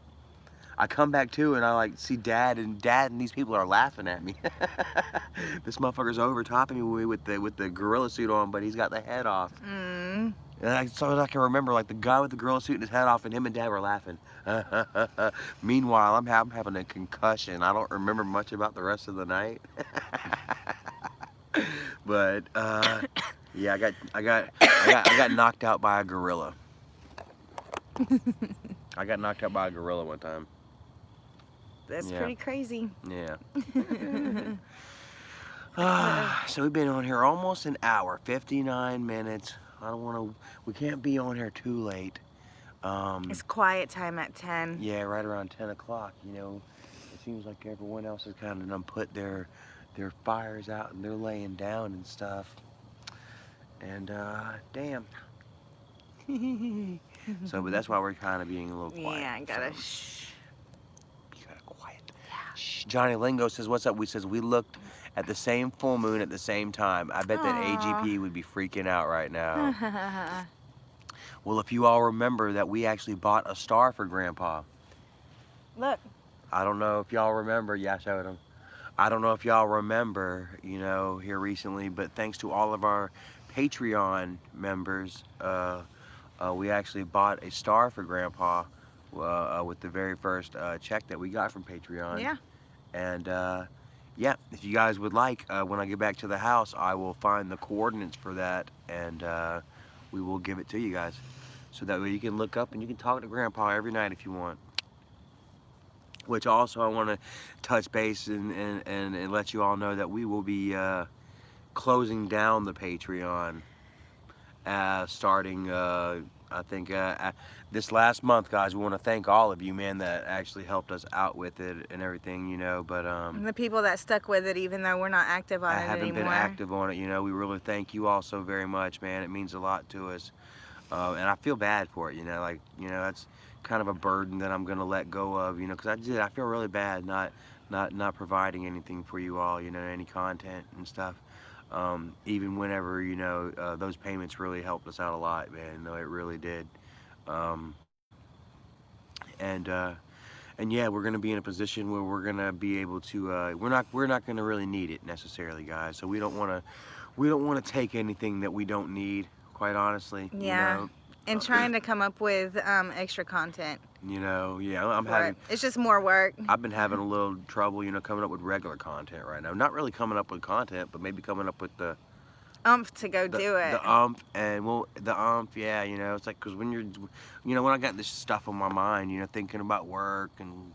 I come back to, and I like see Dad and these people are laughing at me. This motherfucker's over topping me with the gorilla suit on, but he's got the head off. And so I can remember, like, the guy with the gorilla suit and his head off, and him and Dad were laughing. Meanwhile, I'm having a concussion. I don't remember much about the rest of the night. But yeah, I got knocked out by a gorilla. I got knocked out by a gorilla one time. That's pretty crazy. Yeah. So we've been on here almost an hour, 59 minutes. We can't be on here too late. It's quiet time at 10. Yeah, right around 10 o'clock, you know. It seems like everyone else has kind of done put their fires out and they're laying down and stuff. And damn. So, but that's why we're kind of being a little quiet. Yeah, I gotta shh. You gotta quiet. Yeah. Johnny Lingo says, what's up? We says, we looked at the same full moon at the same time. I bet that AGP would be freaking out right now. Well, if you all remember that we actually bought a star for Grandpa. Look. I don't know if y'all remember. Yeah, I showed him. I don't know if y'all remember, you know, here recently, but thanks to all of our Patreon members, we actually bought a star for Grandpa with the very first check that we got from Patreon. Yeah. And yeah, if you guys would like, when I get back to the house, I will find the coordinates for that, and we will give it to you guys. So that way you can look up and you can talk to Grandpa every night if you want. Which also I want to touch base and let you all know that we will be closing down the Patreon starting I think this last month, guys. We want to thank all of you, man, that actually helped us out with it and everything, you know. But the people that stuck with it, even though we're not active on it anymore. I haven't been active on it, you know. We really thank you all so very much, man. It means a lot to us, and I feel bad for it, you know. Like, you know, that's kind of a burden that I'm gonna let go of, you know, because I feel really bad not providing anything for you all, you know, any content and stuff. Even whenever, you know, those payments really helped us out a lot, man. No, it really did. And yeah, we're gonna be in a position where we're gonna be able to. We're not gonna really need it necessarily, guys. So we don't want to take anything that we don't need. Quite honestly. Yeah. You know? And trying to come up with extra content. You know, yeah, it's just more work. I've been having a little trouble, you know, coming up with regular content right now. Not really coming up with content, but maybe coming up with the to go do it. Yeah, you know, it's like, because when when I got this stuff on my mind, you know, thinking about work and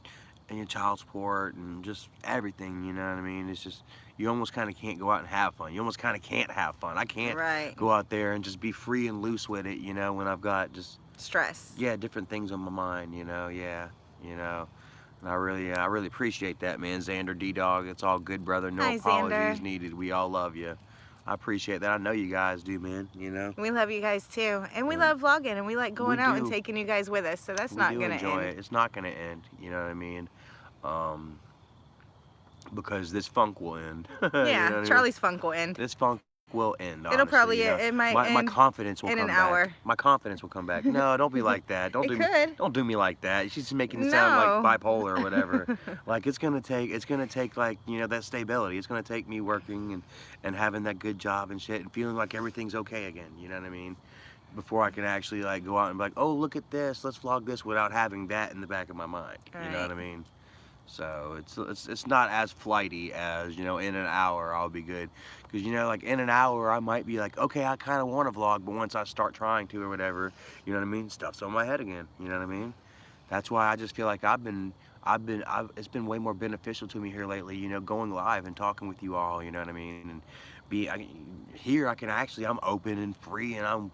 your child support and just everything, you know what I mean? It's just, you almost kind of can't go out and have fun. You almost kind of can't have fun. I can't go out there and just be free and loose with it, you know, when I've got just stress. Yeah, different things on my mind, you know, yeah, you know. And I really appreciate that, man. Xander D-Dog, it's all good, brother. No apologies needed. We all love you. I appreciate that. I know you guys do, man, you know. We love you guys too. And we love vlogging, and we like going out and taking you guys with us, so that's not going to end. We do enjoy it. It's not going to end, you know what I mean? Because this funk will end. Yeah, you know Charlie's funk will end. This funk will end, honestly. It'll probably, you know? it might end my confidence will in come an back. hour. My confidence will come back. No, don't be like that. Don't do me like that. She's making it sound like bipolar or whatever. Like, it's gonna take like, you know, that stability. It's gonna take me working and having that good job and shit and feeling like everything's okay again, you know what I mean? Before I can actually like go out and be like, oh, look at this, let's vlog this, without having that in the back of my mind. You know what I mean? So it's not as flighty as, you know, in an hour I'll be good. Because, you know, like in an hour I might be like, okay, I kind of want to vlog, but once I start trying to or whatever, you know what I mean, stuff's on my head again, you know what I mean? That's why I just feel like it's been way more beneficial to me here lately, you know, going live and talking with you all, you know what I mean? And I'm open and free, and I'm,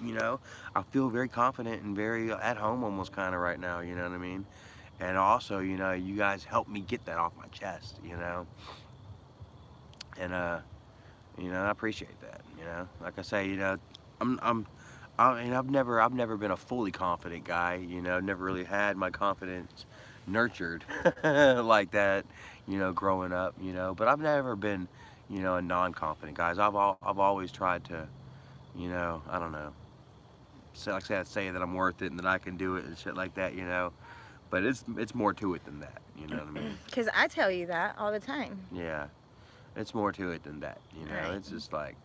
you know, I feel very confident and very at home almost kind of right now, you know what I mean? And also, you know, you guys helped me get that off my chest, you know. And you know, I appreciate that, you know. Like I say, you know, I've never been a fully confident guy, you know. Never really had my confidence nurtured like that, you know, growing up, you know. But I've never been, you know, a non-confident guy. I've always tried to, you know, I don't know, like I say that I'm worth it and that I can do it and shit like that, you know. But it's more to it than that, you know what I mean? Because I tell you that all the time. Yeah, it's more to it than that, you know? It's just like,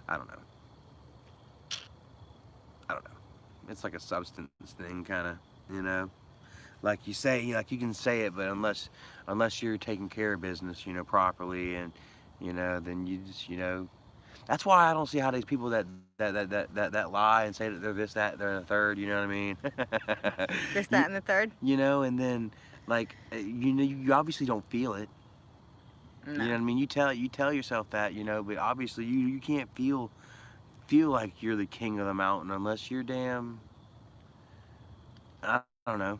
I don't know. It's like a substance thing, kind of, you know? Like you say, like you can say it, but unless you're taking care of business, you know, properly, and, you know, then you just, you know, that's why I don't see how these people that lie and say that they're this, that, they're the third, you know what I mean? This, that, and the third? You know, and then, like, you know, you obviously don't feel it. No. You know what I mean? You tell yourself that, you know, but obviously you can't feel like you're the king of the mountain unless you're damn, I don't know.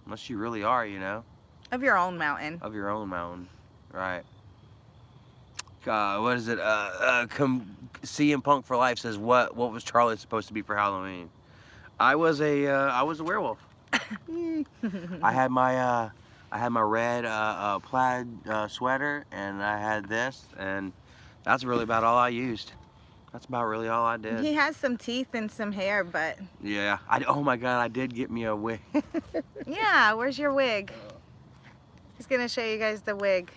Unless you really are, you know? Of your own mountain. Of your own mountain, right. What is it? CM Punk for Life says, what was Charlie supposed to be for Halloween? I was a werewolf. I had my red plaid sweater, and I had this, and that's really about all I used. That's about really all I did. He has some teeth and some hair, but Yeah. Oh my God, I did get me a wig. yeah, where's your wig? He's gonna show you guys the wig.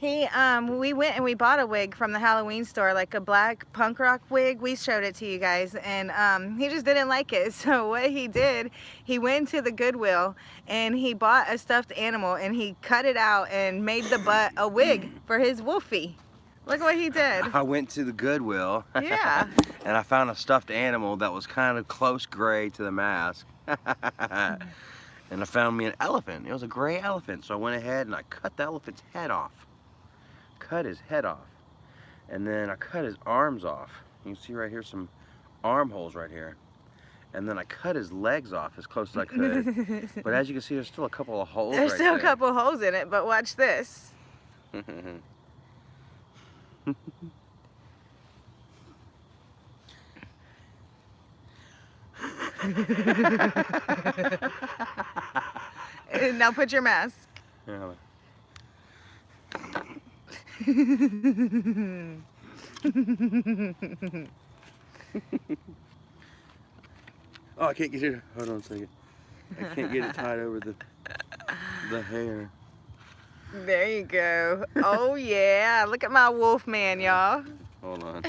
We went and we bought a wig from the Halloween store, like a black punk rock wig. We showed it to you guys, and he just didn't like it. So what he did, he went to the Goodwill and he bought a stuffed animal and he cut it out and made the butt a wig for his Wolfie. Look what he did. I went to the Goodwill. Yeah. And I found a stuffed animal that was kind of close gray to the mask. And I found me an elephant. It was a gray elephant. So I went ahead and I cut the elephant's head off. Cut his head off. And then I cut his arms off. You can see right here some armholes right here. And then I cut his legs off as close as I could. But as you can see, there's still a couple of holes There's right still there. a couple holes in it, but watch this. Now put your mask. Yeah. Oh, I can't get it. Hold on a second. I can't get it tied over the hair. There you go. Oh yeah, look at my wolf man, y'all. Hold on.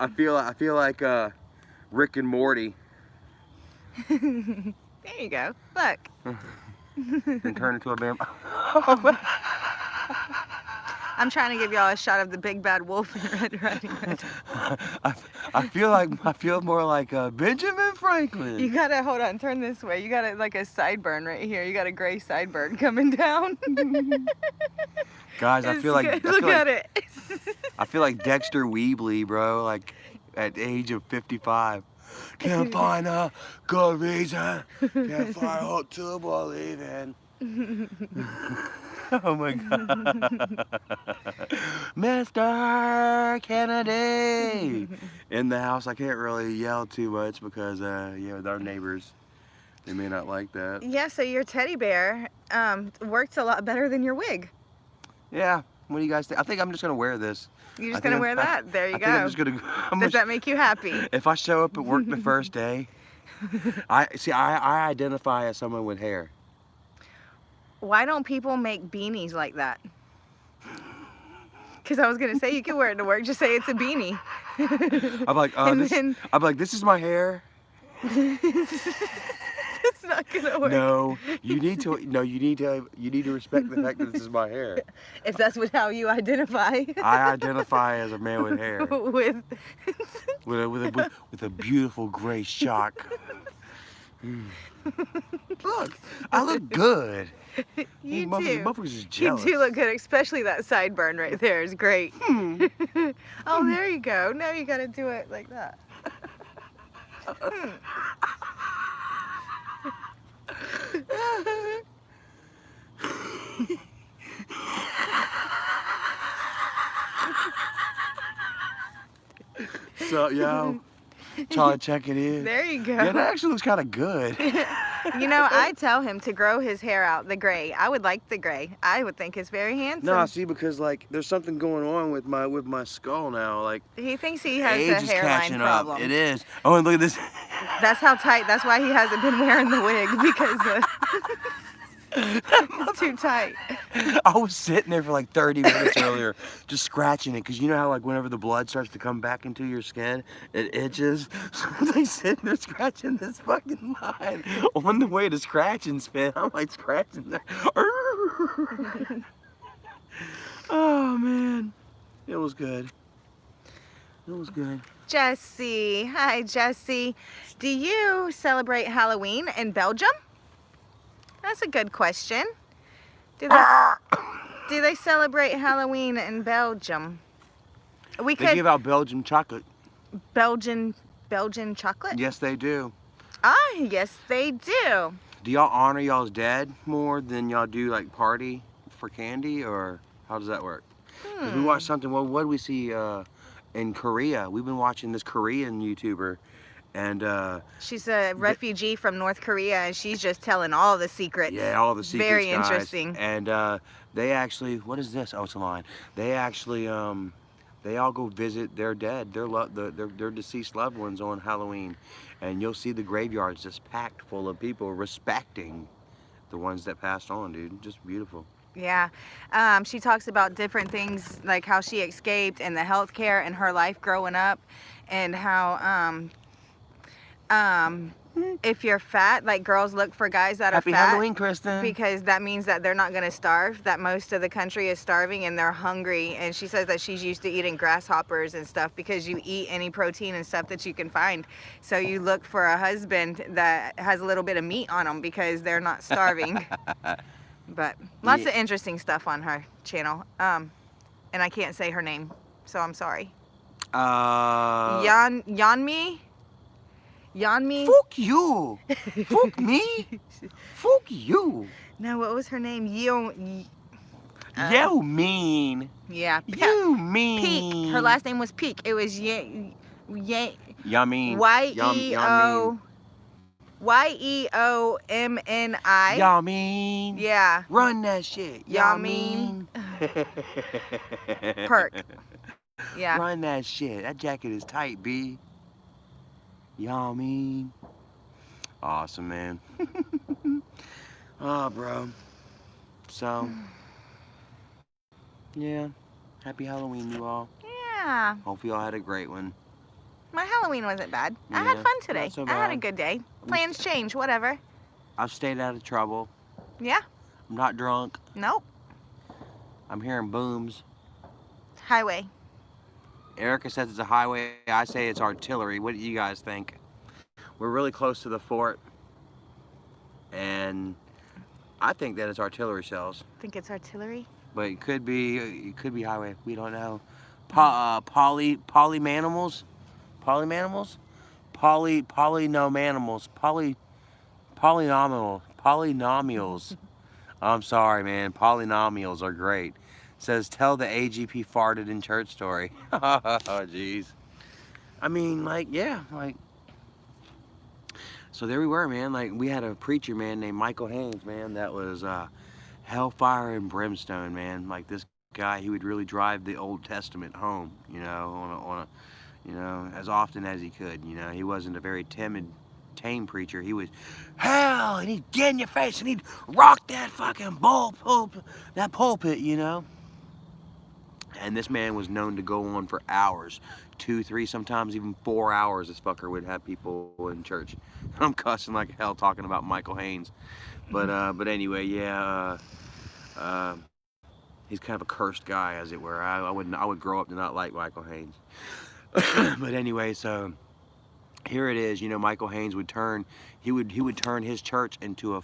I feel like Rick and Morty. There you go. Look. And turn into a vampire. I'm trying to give y'all a shot of the big bad wolf in Red Riding Hood. I feel more like Benjamin Franklin. You gotta hold on. Turn this way. You got like a sideburn right here. You got a gray sideburn coming down. Guys, I feel like Look at it. I feel like Dexter Weebly, bro. Like at the age of 55. Can't find a good reason. Can't find hope to believe in. Oh my God. Mr. Kennedy. In the house, I can't really yell too much because, with our neighbors, they may not like that. Yeah, so your teddy bear works a lot better than your wig. Yeah, what do you guys think? I think I'm just going to wear this. You're just going to wear that? There you go. I'm just gonna, Does that make you happy? If I show up at work the first day, I identify as someone with hair. Why don't people make beanies like that? Because I was going to say you can wear it to work. Just say it's a beanie. I'm like, I'm like, this is my hair. It's not gonna work. No, you need to respect the fact that this is my hair. If that's how you identify. I identify as a man with hair. with a beautiful gray shock. Look, I look good. You do. Motherfuckers is jealous. You do look good, especially that sideburn right there is great. Oh, there you go. Now you gotta do it like that. So, yo, Charlie, check it in. There you go. Yeah, that actually looks kind of good. You know, I tell him to grow his hair out, the gray. I would like the gray. I would think it's very handsome. No, see, because like there's something going on with my skull now. Like he thinks he has age a is hairline catching problem. up. It is. Oh, and look at this. That's how tight. That's why he hasn't been wearing the wig because it's too tight. I was sitting there for like 30 minutes earlier, just scratching it, because you know how like whenever the blood starts to come back into your skin, it itches. So I'm like sitting there scratching this fucking line on the way to scratch and spin. I'm like scratching there. Oh man, it was good. It was good. Jesse, hi Jesse. Do you celebrate Halloween in Belgium? That's a good question. Do they celebrate Halloween in Belgium? They give out Belgian chocolate. Belgian chocolate? Yes, they do. Ah, yes they do. Do y'all honor y'all's dead more than y'all do like party for candy, or how does that work? Because we watched something, what did we see in Korea? We've been watching this Korean YouTuber, and She's a refugee from North Korea, and she's just telling all the secrets. yeah, all the secrets, Very guys. interesting. And they actually, what is this? Oh, it's a line. They actually, they all go visit their dead, their deceased loved ones on Halloween, and you'll see the graveyards just packed full of people respecting the ones that passed on, dude. Just beautiful. Yeah. She talks about different things, like how she escaped and the healthcare and her life growing up, and how if you're fat, like girls look for guys that Happy are fat. Halloween, Kristen. Because that means that they're not going to starve, that most of the country is starving and they're hungry. And she says that she's used to eating grasshoppers and stuff because you eat any protein and stuff that you can find. So you look for a husband that has a little bit of meat on them because they're not starving. But lots of interesting stuff on her channel. And I can't say her name, so I'm sorry. Yeonmi? Fuck you. Fuck me. Fuck you. No, what was her name? You mean. Yeah. You mean. Peak. Her last name was Peak. It was Yamin. Yeomni. Yamin. Yeah. Run that shit. Yamin. Perk. Yeah. Run that shit. That jacket is tight, B. Yamin. Awesome, man. Oh, bro. So, yeah. Happy Halloween, you all. Yeah. Hope you all had a great one. My Halloween wasn't bad. I Yeah, had fun today. not so I had a bad. good day. Plans change, whatever. I've stayed out of trouble. Yeah. I'm not drunk. Nope. I'm hearing booms. Highway. Erica says it's a highway. I say it's artillery. What do you guys think? We're really close to the fort, and I think that it's artillery shells. Think it's artillery? But it could be highway. We don't know. Polymanimals? Polynomials. I'm sorry, man. Polynomials are great. Says, tell the AGP farted in church story. Oh, jeez. I mean, like, yeah, like. So there we were, man. Like, we had a preacher, man, named Michael Haynes, man. That was hellfire and brimstone, man. Like, this guy, he would really drive the Old Testament home, you know, you know, as often as he could. You know, he wasn't a very timid, tame preacher. He was hell, and he'd get in your face, and he'd rock that fucking pulpit, you know. And this man was known to go on for hours, 2, 3, sometimes even 4 hours. This fucker would have people in church. I'm cussing like hell talking about Michael Haynes, but anyway, yeah. He's kind of a cursed guy, as it were. I would grow up to not like Michael Haynes. But anyway, so here it is. You know, Michael Haynes would turn. He would turn his church into a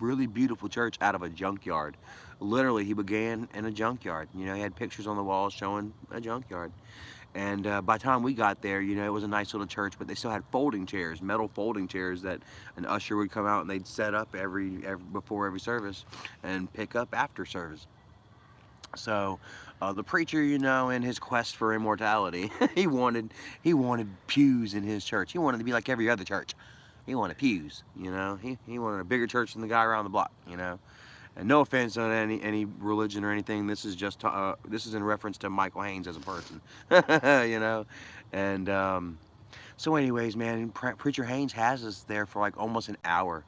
really beautiful church out of a junkyard. Literally, he began in a junkyard. You know, he had pictures on the walls showing a junkyard. And by the time we got there, you know, it was a nice little church, but they still had folding chairs, metal folding chairs that an usher would come out and they'd set up before every service and pick up after service. So the preacher, you know, in his quest for immortality, he wanted pews in his church. He wanted to be like every other church. He wanted pews, you know. He wanted a bigger church than the guy around the block, you know. And no offense on any religion or anything. This is just this is in reference to Michael Haynes as a person, you know. And so, anyways, man, Preacher Haynes has us there for like almost an hour.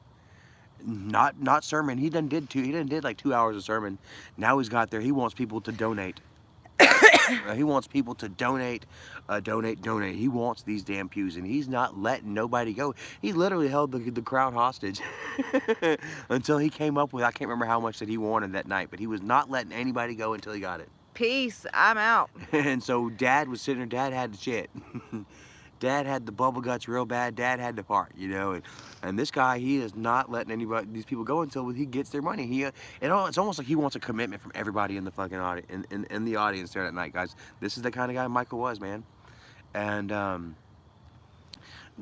Not sermon. He done did like 2 hours of sermon. Now he's got there. He wants people to donate. He wants people to donate. He wants these damn pews, and he's not letting nobody go. He literally held the crowd hostage until he came up with, I can't remember how much that he wanted that night, but he was not letting anybody go until he got it. Peace, I'm out. And so Dad was sitting there. Dad had the shit. Dad had the bubble guts real bad. Dad had the part, you know. And this guy, he is not letting these people go until he gets their money. It's almost like he wants a commitment from everybody in the fucking audience, in the audience there that night, guys. This is the kind of guy Michael was, man. And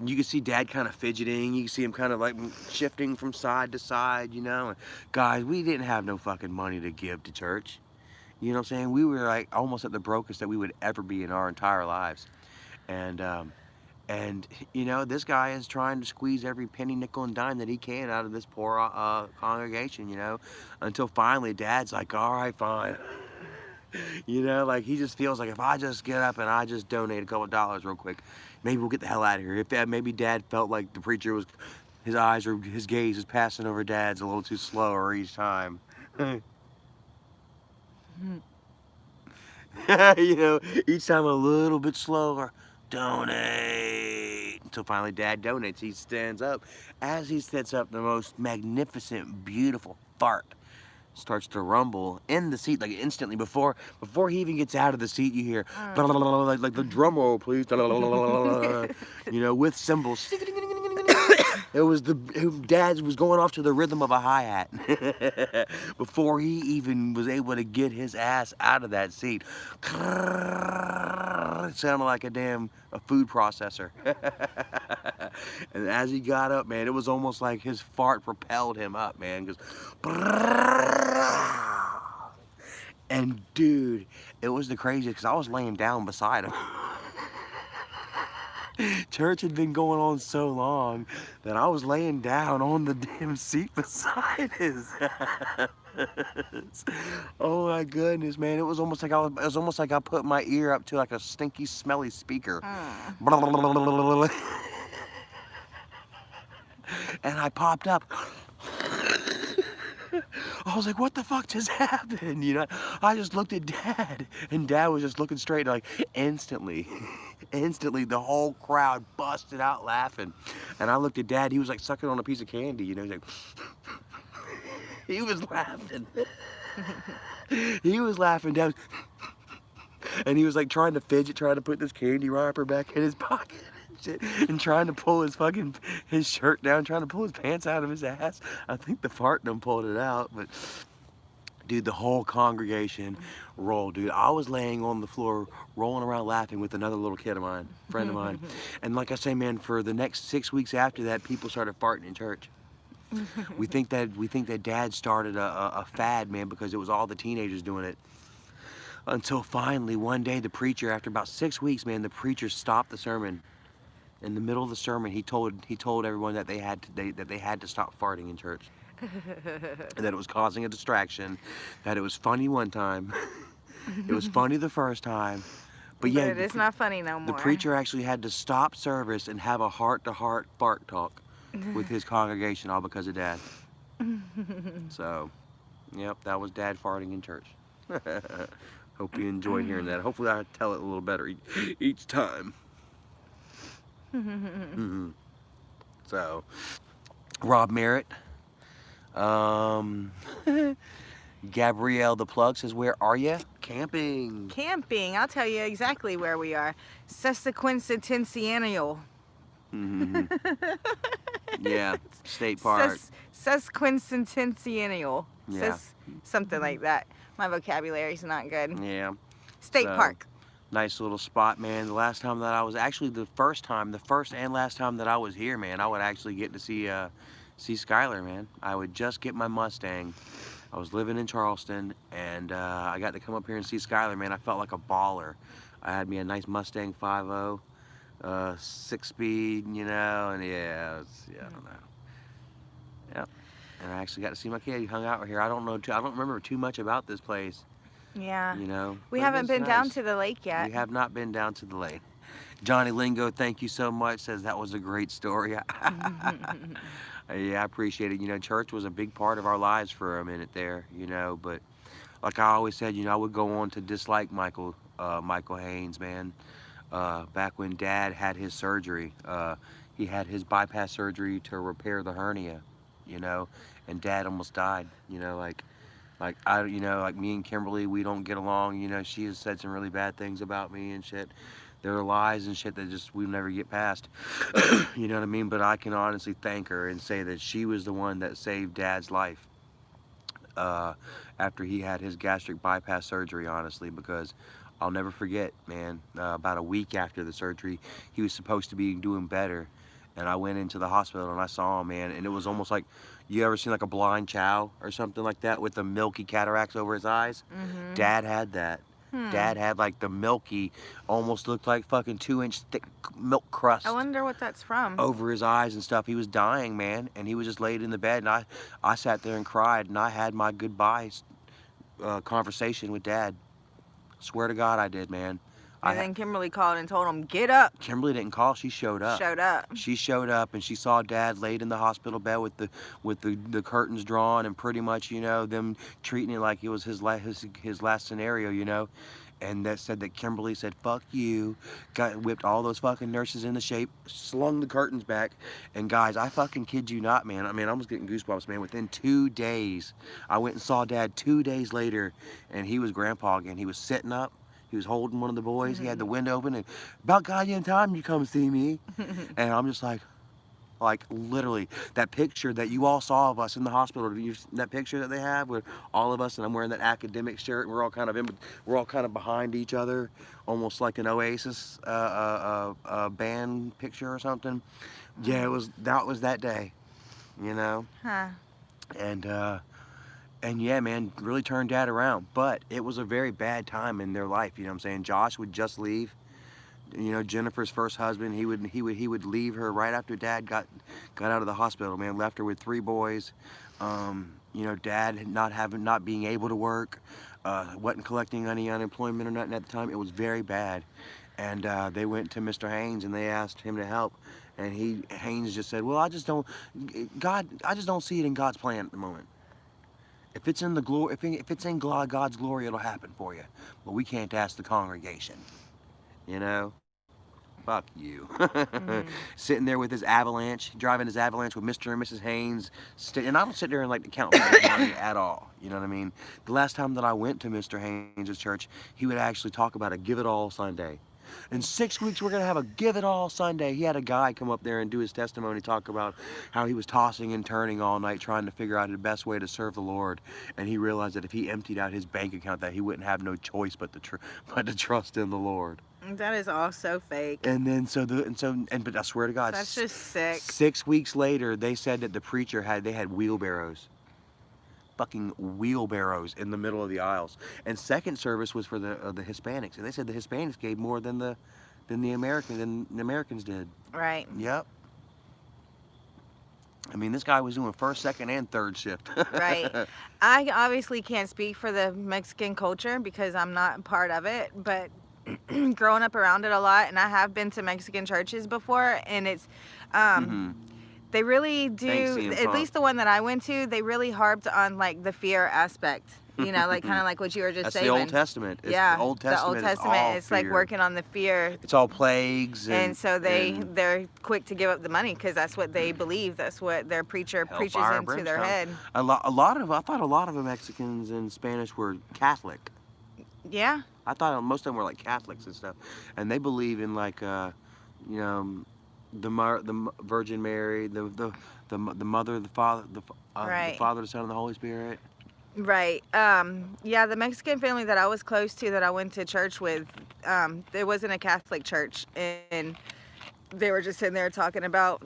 you can see Dad kind of fidgeting. You can see him kind of like shifting from side to side, you know. And guys, we didn't have no fucking money to give to church. You know what I'm saying? We were like almost at the brokest that we would ever be in our entire lives. And you know, this guy is trying to squeeze every penny, nickel, and dime that he can out of this poor congregation, you know, until finally Dad's like, all right, fine. You know, like he just feels like if I just get up and I just donate a couple of dollars real quick, maybe we'll get the hell out of here. If maybe Dad felt like the preacher was, his eyes or his gaze is passing over Dad's a little too slower each time. You know, each time a little bit slower. Donate until finally Dad donates. He stands up. As he sets up, the most magnificent, beautiful fart starts to rumble in the seat, like instantly before he even gets out of the seat. You hear like the drum roll, please. You know, with cymbals. It was Dad was going off to the rhythm of a hi-hat before he even was able to get his ass out of that seat. It sounded like a food processor. And as he got up, man, it was almost like his fart propelled him up, man. And dude, it was the craziest because I was laying down beside him. Church had been going on so long that I was laying down on the damn seat beside his ass. Oh my goodness, man! It was almost like I put my ear up to like a stinky, smelly speaker. And I popped up. I was like, what the fuck just happened? You know, I just looked at Dad, and Dad was just looking straight, like instantly the whole crowd busted out laughing. And I looked at Dad, he was like sucking on a piece of candy, you know, he's like, he was laughing. He was laughing, Dad was, and he was like trying to fidget, trying to put this candy wrapper back in his pocket. And trying to pull his shirt down, trying to pull his pants out of his ass. I think the fart done pulled it out, but dude, the whole congregation rolled, dude. I was laying on the floor, rolling around laughing with another little kid of mine, friend of mine. And like I say, man, for the next 6 weeks after that, people started farting in church. We think that Dad started a fad, man, because it was all the teenagers doing it. Until finally, one day, the preacher, after about 6 weeks, man, the preacher stopped the sermon. In the middle of the sermon, he told everyone that they had to stop farting in church. That it was causing a distraction. That it was funny one time. It was funny the first time. But yeah, it's not funny no more. The preacher actually had to stop service and have a heart-to-heart fart talk with his congregation, all because of Dad. So, yep, that was Dad farting in church. Hope you enjoyed hearing that. Hopefully I tell it a little better each time. So, Rob Merritt, Gabrielle the Plug says, where are you? Camping. Camping. I'll tell you exactly where we are. Sesquicentennial. Yeah, state park. Sesquicentennial. Yeah. Something like that. My vocabulary's not good. Yeah. State park. Nice little spot, man. The last time that I was, actually the first and last time that I was here, man, I would actually get to see Skylar, man. I would just get my Mustang. I was living in Charleston, and I got to come up here and see Skylar, man. I felt like a baller. I had me a nice Mustang 5.0, 6-speed, you know, and yeah, I don't know. Yep. And I actually got to see my kid. He hung out here. I don't remember too much about this place. Yeah. You know. We haven't been down to the lake yet. We have not been down to the lake. Johnny Lingo, thank you so much. Says that was a great story. Yeah, I appreciate it. You know, church was a big part of our lives for a minute there. You know, but like I always said, you know, I would go on to dislike Michael Haynes, man. Back when Dad had his surgery, he had his bypass surgery to repair the hernia. You know, and Dad almost died. You know, like me and Kimberly, we don't get along. You know, she has said some really bad things about me and shit. There are lies and shit that just we'll never get past. You know what I mean? But I can honestly thank her and say that she was the one that saved Dad's life after he had his gastric bypass surgery, honestly, because I'll never forget, man, about a week after the surgery, he was supposed to be doing better. And I went into the hospital and I saw him, man, and it was almost like, you ever seen like a blind chow or something like that with the milky cataracts over his eyes? Mm-hmm. Dad had that. Dad had like the milky, almost looked like fucking 2-inch thick milk crust I wonder what that's from. over his eyes and stuff. He was dying, man, and he was just laid in the bed, and I sat there and cried, and I had my goodbyes conversation with Dad. Swear to God I did, man. And then Kimberly called and told him, get up. Kimberly didn't call, she showed up. Showed up. She showed up and she saw Dad laid in the hospital bed with the curtains drawn, and pretty much, you know, them treating it like it was his last scenario, you know. And that said that Kimberly said, fuck you, whipped all those fucking nurses into shape, slung the curtains back, and guys, I fucking kid you not, man. I mean, I was getting goosebumps, man. Within 2 days, I went and saw Dad 2 days later, and he was grandpa again. He was sitting up. He was holding one of the boys. He had the window open, and about goddamn time you come see me. And I'm just like literally, that picture that you all saw of us in the hospital, that picture that they have with all of us, and I'm wearing that academic shirt, and we're all kind of behind each other, almost like an Oasis band picture or something. Yeah, that was that day, you know. Huh. And yeah, man, really turned Dad around. But it was a very bad time in their life, you know what I'm saying? Josh would just leave. You know, Jennifer's first husband, he would leave her right after Dad got out of the hospital, man. Left her with 3 boys. You know, Dad not being able to work, wasn't collecting any unemployment or nothing at the time. It was very bad. And they went to Mr. Haynes and they asked him to help. And Haynes just said, well, I just don't see it in God's plan at the moment. If it's in the glory, if it's in God's glory, it'll happen for you. But we can't ask the congregation. You know? Fuck you. Sitting there with his Avalanche, driving his Avalanche with Mr. and Mrs. Haynes. And I don't sit there and like to count money at all. You know what I mean? The last time that I went to Mr. Haynes' church, he would actually talk about a Give It All Sunday. In 6 weeks, we're going to have a Give It All Sunday. He had a guy come up there and do his testimony, talk about how he was tossing and turning all night trying to figure out the best way to serve the Lord. And he realized that if he emptied out his bank account, that he wouldn't have no choice but to trust in the Lord. That is all so fake. And then but I swear to God, that's just sick. 6 weeks later, they said that the preacher had wheelbarrows. Fucking wheelbarrows in the middle of the aisles. And second service was for the Hispanics, and they said the Hispanics gave more than the Americans did. Right. Yep. I mean, this guy was doing first, second, and third shift. Right. I obviously can't speak for the Mexican culture because I'm not part of it, but growing up around it a lot, and I have been to Mexican churches before, and it's they really do, at least the one that I went to, they really harped on like the fear aspect, you know, like kind of like what you were just saying. That's the Old Testament. Yeah, the Old Testament it's like working on the fear. It's all plagues. And so they're quick to give up the money because that's what they believe. That's what their preacher preaches into their head. I thought a lot of the Mexicans and Spanish were Catholic. Yeah. I thought most of them were like Catholics and stuff, and they believe in like, you know, the Virgin Mary, the Mother, the Father, the Father, the Son, and the Holy Spirit. Right. Yeah, the Mexican family that I was close to, that I went to church with, it wasn't a Catholic church, and they were just sitting there talking about,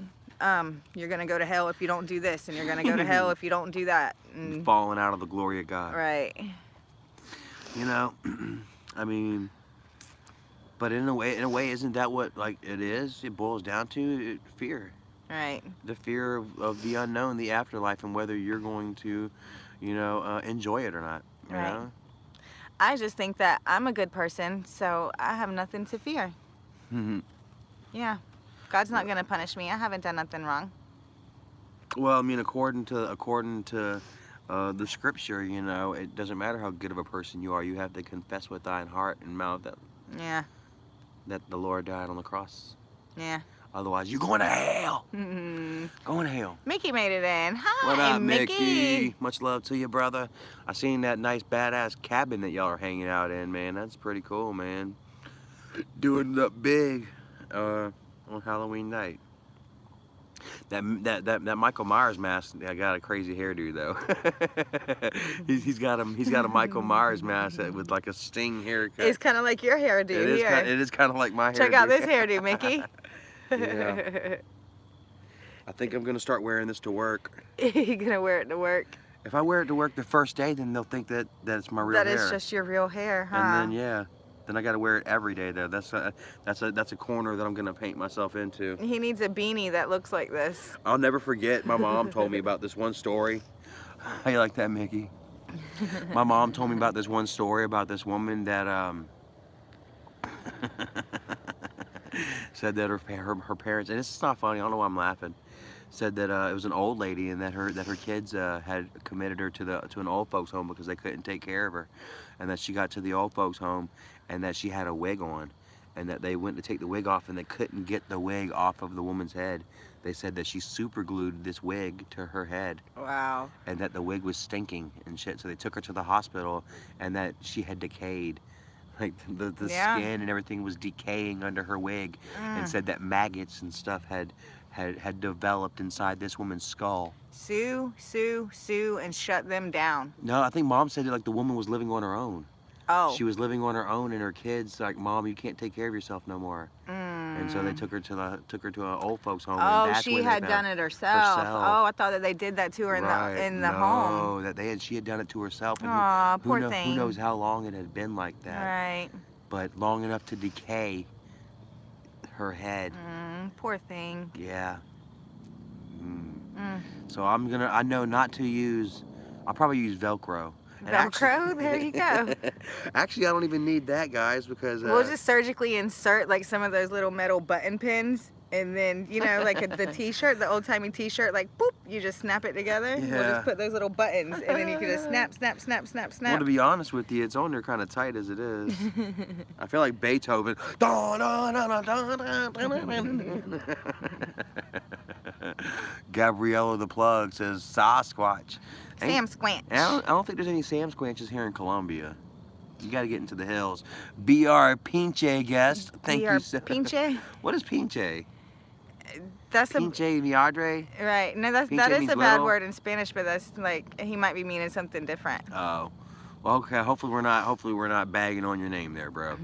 you're gonna go to hell if you don't do this, and you're gonna go to hell if you don't do that. And falling out of the glory of God. Right. You know, I mean, but in a way, isn't that what like it is? It boils down to fear. Right. The fear of the unknown, the afterlife, and whether you're going to, you know, enjoy it or not. You know? I just think that I'm a good person, so I have nothing to fear. Yeah. God's not gonna punish me. I haven't done nothing wrong. Well, I mean, according to the scripture, you know, it doesn't matter how good of a person you are. You have to confess with thine heart and mouth that the Lord died on the cross. Yeah. Otherwise, you're going to hell. Going to hell. Mickey made it in. Hi, what up, Mickey? Much love to you, brother. I seen that nice, badass cabin that y'all are hanging out in, man. That's pretty cool, man. Doing it up big on Halloween night. That Michael Myers mask, I got a crazy hairdo though. he's got a Michael Myers mask with like a sting haircut. It's kind of like your hairdo here. It is kind of like my hairdo. Check out this hairdo, Mickey. Yeah. I think I'm gonna start wearing this to work. You gonna wear it to work? If I wear it to work the first day, then they'll think that it's my real hair. That is just your real hair, huh? And then yeah, then I got to wear it every day though. That's a corner that I'm gonna paint myself into. He needs a beanie that looks like this. I'll never forget. My mom told me about this one story. How you like that, Mickey? My mom told me about this one story about this woman that said that her parents, and it's not funny. I don't know why I'm laughing. Said that it was an old lady, and that her kids had committed her to an old folks home because they couldn't take care of her, and that she got to the old folks home, and that she had a wig on, and that they went to take the wig off, and they couldn't get the wig off of the woman's head. They said that she super glued this wig to her head. Wow. And that the wig was stinking and shit, so they took her to the hospital, and that she had decayed. Like the skin and everything was decaying under her wig, and said that maggots and stuff had developed inside this woman's skull. Sue, and shut them down. No, I think Mom said that like the woman was living on her own. Oh. She was living on her own, and her kids like, Mom, you can't take care of yourself no more. And so they took her to an old folks home. Oh, and that's she when they had found done it herself. Oh, I thought that they did that to her in the home. No, that she had done it to herself. And Aw, poor thing. Who knows how long it had been like that? Right. But long enough to decay her head. Poor thing. Yeah. So I know not to use. I'll probably use Velcro. Velcro? There you go. Actually, I don't even need that, guys, because we'll just surgically insert like some of those little metal button pins, and then, you know, like the t-shirt, the old-timey t-shirt, like boop, you just snap it together. Yeah. We'll just put those little buttons, and then you can just snap. Well, to be honest with you, it's on there kind of tight as it is. I feel like Beethoven. Gabriella the Plug says Sasquatch. Sam Squanch. I don't think there's any Sam Squanches here in Columbia. You got to get into the hills. BR Pinche guest. Thank you. Pinche? What is Pinche? That's Pinche Miadre? Right. No, that is a bad word in Spanish, but that's like he might be meaning something different. Oh. Well, okay. Hopefully we're not bagging on your name there, bro.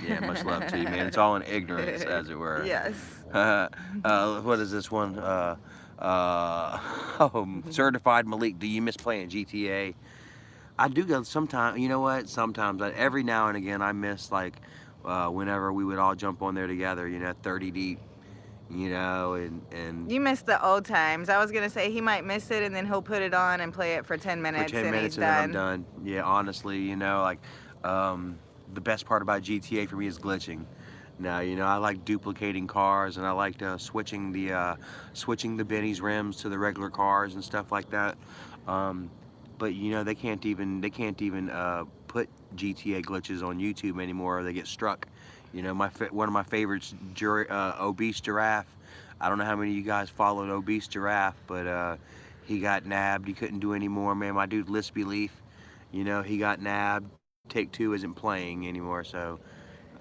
Yeah, much love to you, man. It's all in ignorance, as it were. Yes. What is this one? Certified Malik. Do you miss playing GTA? I do go sometimes. You know what? Sometimes. Every now and again, I miss like whenever we would all jump on there together. You know, 30 deep. You know, and you miss the old times. I was gonna say he might miss it, and then he'll put it on and play it for 10 minutes, and he's done. Then I'm done. Yeah, honestly, you know, like the best part about GTA for me is glitching. Now, you know, I like duplicating cars, and I like switching the Benny's rims to the regular cars and stuff like that. But you know, they can't even put GTA glitches on YouTube anymore, or they get struck. You know, one of my favorites, Obese Giraffe. I don't know how many of you guys followed Obese Giraffe, but he got nabbed. He couldn't do any more, man. My dude, Lispy Leaf, you know, he got nabbed. Take Two isn't playing anymore, so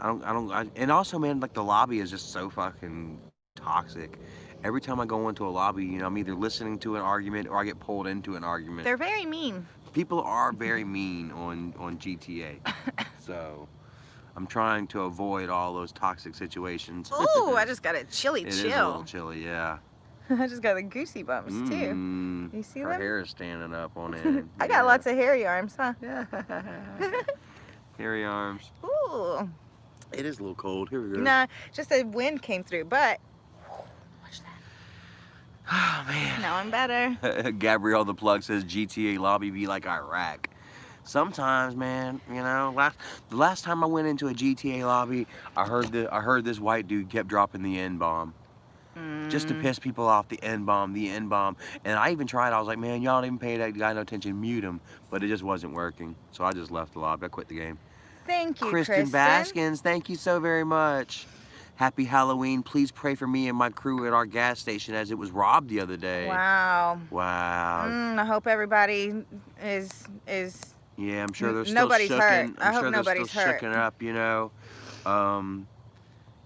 and also, man, like the lobby is just so fucking toxic. Every time I go into a lobby, you know, I'm either listening to an argument or I get pulled into an argument. They're very mean. People are very mean on GTA, so I'm trying to avoid all those toxic situations. Ooh, I just got a chilly chill. It is a little chilly, yeah. I just got the goosey bumps too. You see her them? Her hair is standing up on end. I got lots of hairy arms, huh? Yeah. Hairy arms. Ooh. It is a little cold. Here we go. Nah, just a wind came through, but watch that. Oh man. Now I'm better. Gabrielle the Plug says GTA lobby be like Iraq. Sometimes, man, you know, the last time I went into a GTA lobby, I heard this white dude kept dropping the N-bomb. Just to piss people off, the N-bomb. And I even tried, I was like, man, y'all don't even pay that guy no attention, mute him. But it just wasn't working. So I just left the lobby, I quit the game. Thank you, Kristen Baskins, thank you so very much. Happy Halloween. Please pray for me and my crew at our gas station as it was robbed the other day. Wow. Wow. I hope everybody is yeah, I'm sure they're still nobody's hurt. I hope nobody's hurt. Shooken up, you know.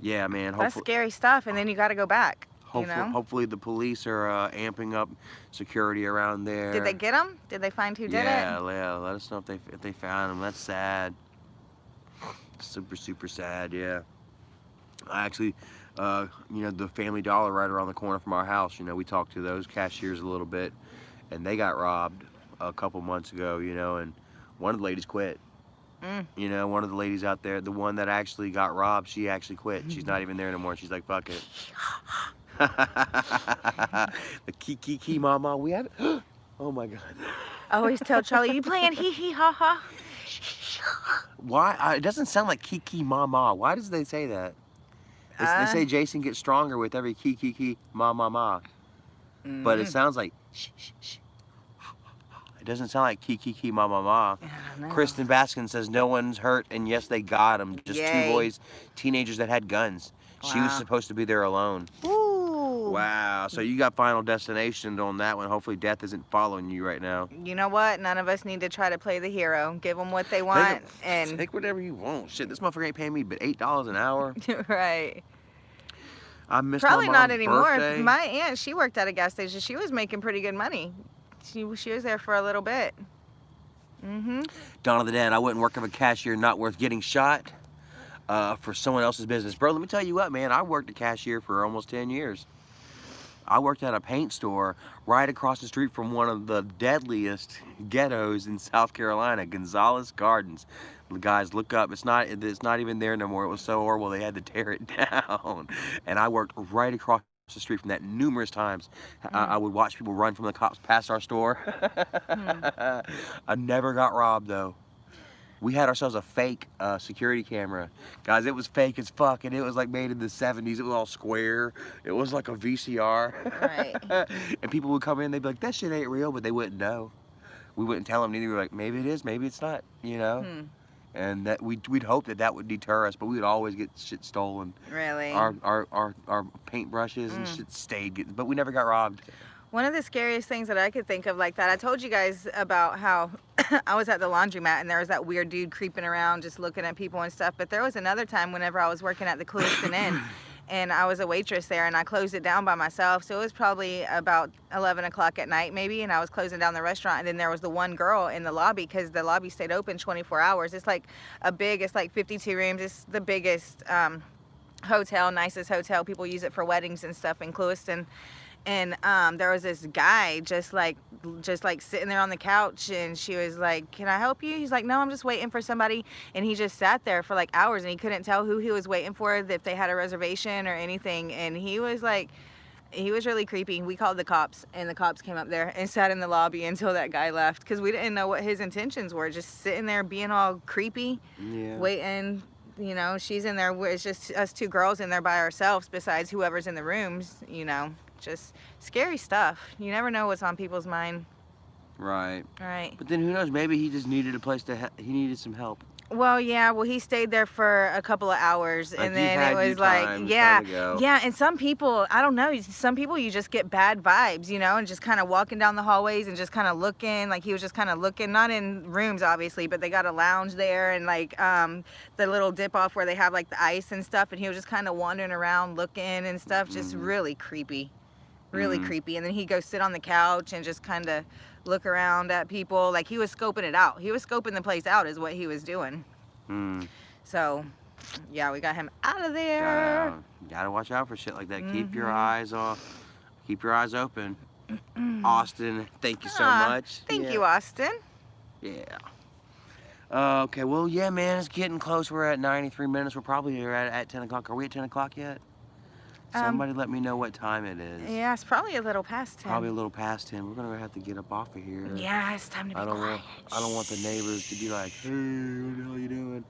Yeah, man. That's scary stuff, and then you got to go back. Hopefully the police are amping up security around there. Did they get them? Did they find who did it? Yeah, let us know if they found them. That's sad. Super, super sad. Yeah. I actually You know, the Family Dollar right around the corner from our house. You know, we talked to those cashiers a little bit, and they got robbed a couple months ago. You know, and one of the ladies quit. You know, one of the ladies out there, the one that actually got robbed, she actually quit. She's not even there anymore. She's like, fuck it. The key mama, we have it. Oh my god. I always tell Charlie, you playing hee hee ha ha. Why? It doesn't sound like kiki mama. Why does they say that? They say Jason gets stronger with every kiki ma ma ma. But it sounds like shh shh shh. It doesn't sound like kiki ma ma ma. Kristen Baskin says no one's hurt, and yes, they got them. Just Yay. 2 boys, teenagers that had guns. She was Wow. supposed to be there alone. Ooh. Wow. So you got Final Destination on that one. Hopefully death isn't following you right now. You know what? None of us need to try to play the hero. Give them what they want, and Take whatever you want. Shit, this motherfucker ain't paying me but $8 an hour. right. I missed Probably my not mom's anymore. birthday. My aunt, she worked at a gas station. She was making pretty good money. She was there for a little bit. Dawn of the Dead, I wouldn't work as a cashier, not worth getting shot for someone else's business. Bro, let me tell you what, man. I worked a cashier for almost 10 years. I worked at a paint store right across the street from one of the deadliest ghettos in South Carolina, Gonzales Gardens. Guys, look up. It's not even there no more. It was so horrible they had to tear it down. And I worked right across the street from that numerous times. I would watch people run from the cops past our store. I never got robbed though. We had ourselves a fake security camera. Guys, it was fake as fuck, and it was like made in the 70s. It was all square. It was like a VCR. Right. And people would come in, they'd be like, that shit ain't real, but they wouldn't know. We wouldn't tell them neither. We were like, maybe it is, maybe it's not, you know? And that we'd hope that would deter us, but we would always get shit stolen. Really? Our paintbrushes and shit stayed, but we never got robbed. One of the scariest things that I could think of like that, I told you guys about how I was at the laundromat and there was that weird dude creeping around just looking at people and stuff. But there was another time whenever I was working at the Clewiston Inn and I was a waitress there and I closed it down by myself. So it was probably about 11 o'clock at night maybe, and I was closing down the restaurant, and then there was the one girl in the lobby because the lobby stayed open 24 hours. It's like it's like 52 rooms. It's the biggest hotel, nicest hotel. People use it for weddings and stuff in Clewiston. And there was this guy just like sitting there on the couch, and she was like, can I help you? He's like, no, I'm just waiting for somebody. And he just sat there for like hours, and he couldn't tell who he was waiting for, if they had a reservation or anything. And he was really creepy. We called the cops, and the cops came up there and sat in the lobby until that guy left, because we didn't know what his intentions were, just sitting there being all creepy, waiting. You know, she's in there, it's just us two girls in there by ourselves besides whoever's in the rooms, you know. Just scary stuff. You never know what's on people's mind. Right. Right. But then who knows? Maybe he just needed a place he needed some help. Well, yeah. Well, he stayed there for a couple of hours, and then it was like, yeah. And some people, I don't know. Some people, you just get bad vibes, you know, and just kind of walking down the hallways and just kind of looking. Like he was just kind of looking, not in rooms obviously, but they got a lounge there and like the little dip off where they have like the ice and stuff, and he was just kind of wandering around looking and stuff. Just really creepy. Really creepy. And then he'd go sit on the couch and just kind of look around at people. Like he was scoping it out. He was scoping the place out is what he was doing. So, yeah, we got him out of there. Gotta watch out for shit like that. Keep your eyes open. Austin, thank you so much. Thank you, Austin. Yeah. Okay, well, yeah, man, it's getting close. We're at 93 minutes. We're probably at 10 o'clock. Are we at 10 o'clock yet? Somebody let me know what time it is. Yeah, it's probably a little past 10. Probably a little past 10. We're gonna have to get up off of here. Yeah, it's time to be quiet. I don't want the neighbors to be like, hey, what the hell are you doing?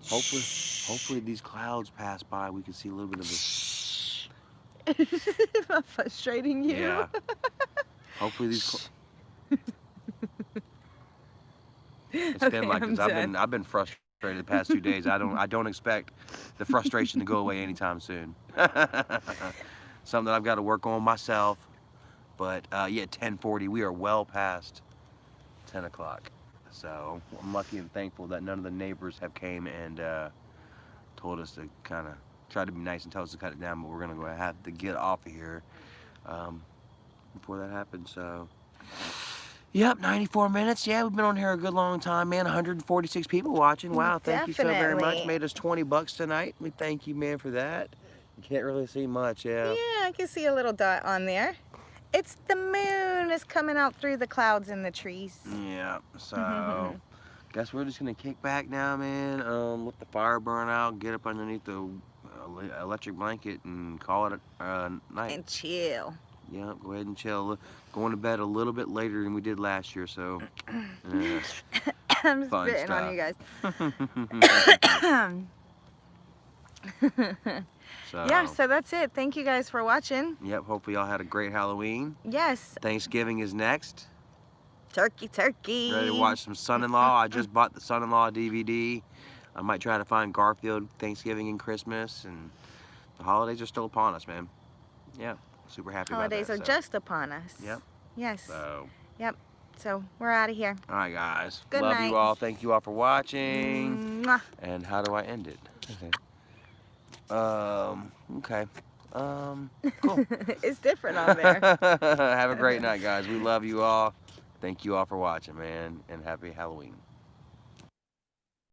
Hopefully these clouds pass by. We can see a little bit of it. Am I frustrating you? Yeah. Hopefully these. It's been like this. I've been frustrated the past 2 days. I don't expect the frustration to go away anytime soon. Something that I've got to work on myself. But yeah, 10:40. We are well past 10 o'clock. So I'm lucky and thankful that none of the neighbors have came and told us to kind of try to be nice and tell us to cut it down. But we're gonna go have to get off of here before that happens. So. Yep, 94 minutes. Yeah, we've been on here a good long time, man. 146 people watching. Wow, thank you so very much. Made us $20 tonight. We thank you, man, for that. You can't really see much, yeah. Yeah, I can see a little dot on there. It's the moon is coming out through the clouds and the trees. Yeah, so guess we're just gonna kick back now, man. Let the fire burn out, get up underneath the electric blanket and call it a night. And chill. Yeah, go ahead and chill. Going to bed a little bit later than we did last year, so I'm fun spitting stuff. on you guys. So, Yeah, so that's it. Thank you guys for watching. yep, hopefully y'all had a great Halloween. Yes. Thanksgiving is next. Turkey, turkey. Ready to watch some Son-in-Law? I just bought the Son-in-Law DVD. I might try to find Garfield Thanksgiving and Christmas, and the holidays are still upon us, man. Yeah, super happy Holidays about are that. just upon us. Yep. Yes. So, So we're out of here. all right, guys. Good Love night. you all. Thank you all for watching. Mwah. And how do I end it? Okay. Cool. It's different on there. Have a great night, guys. We love you all. Thank you all for watching, man, and happy Halloween.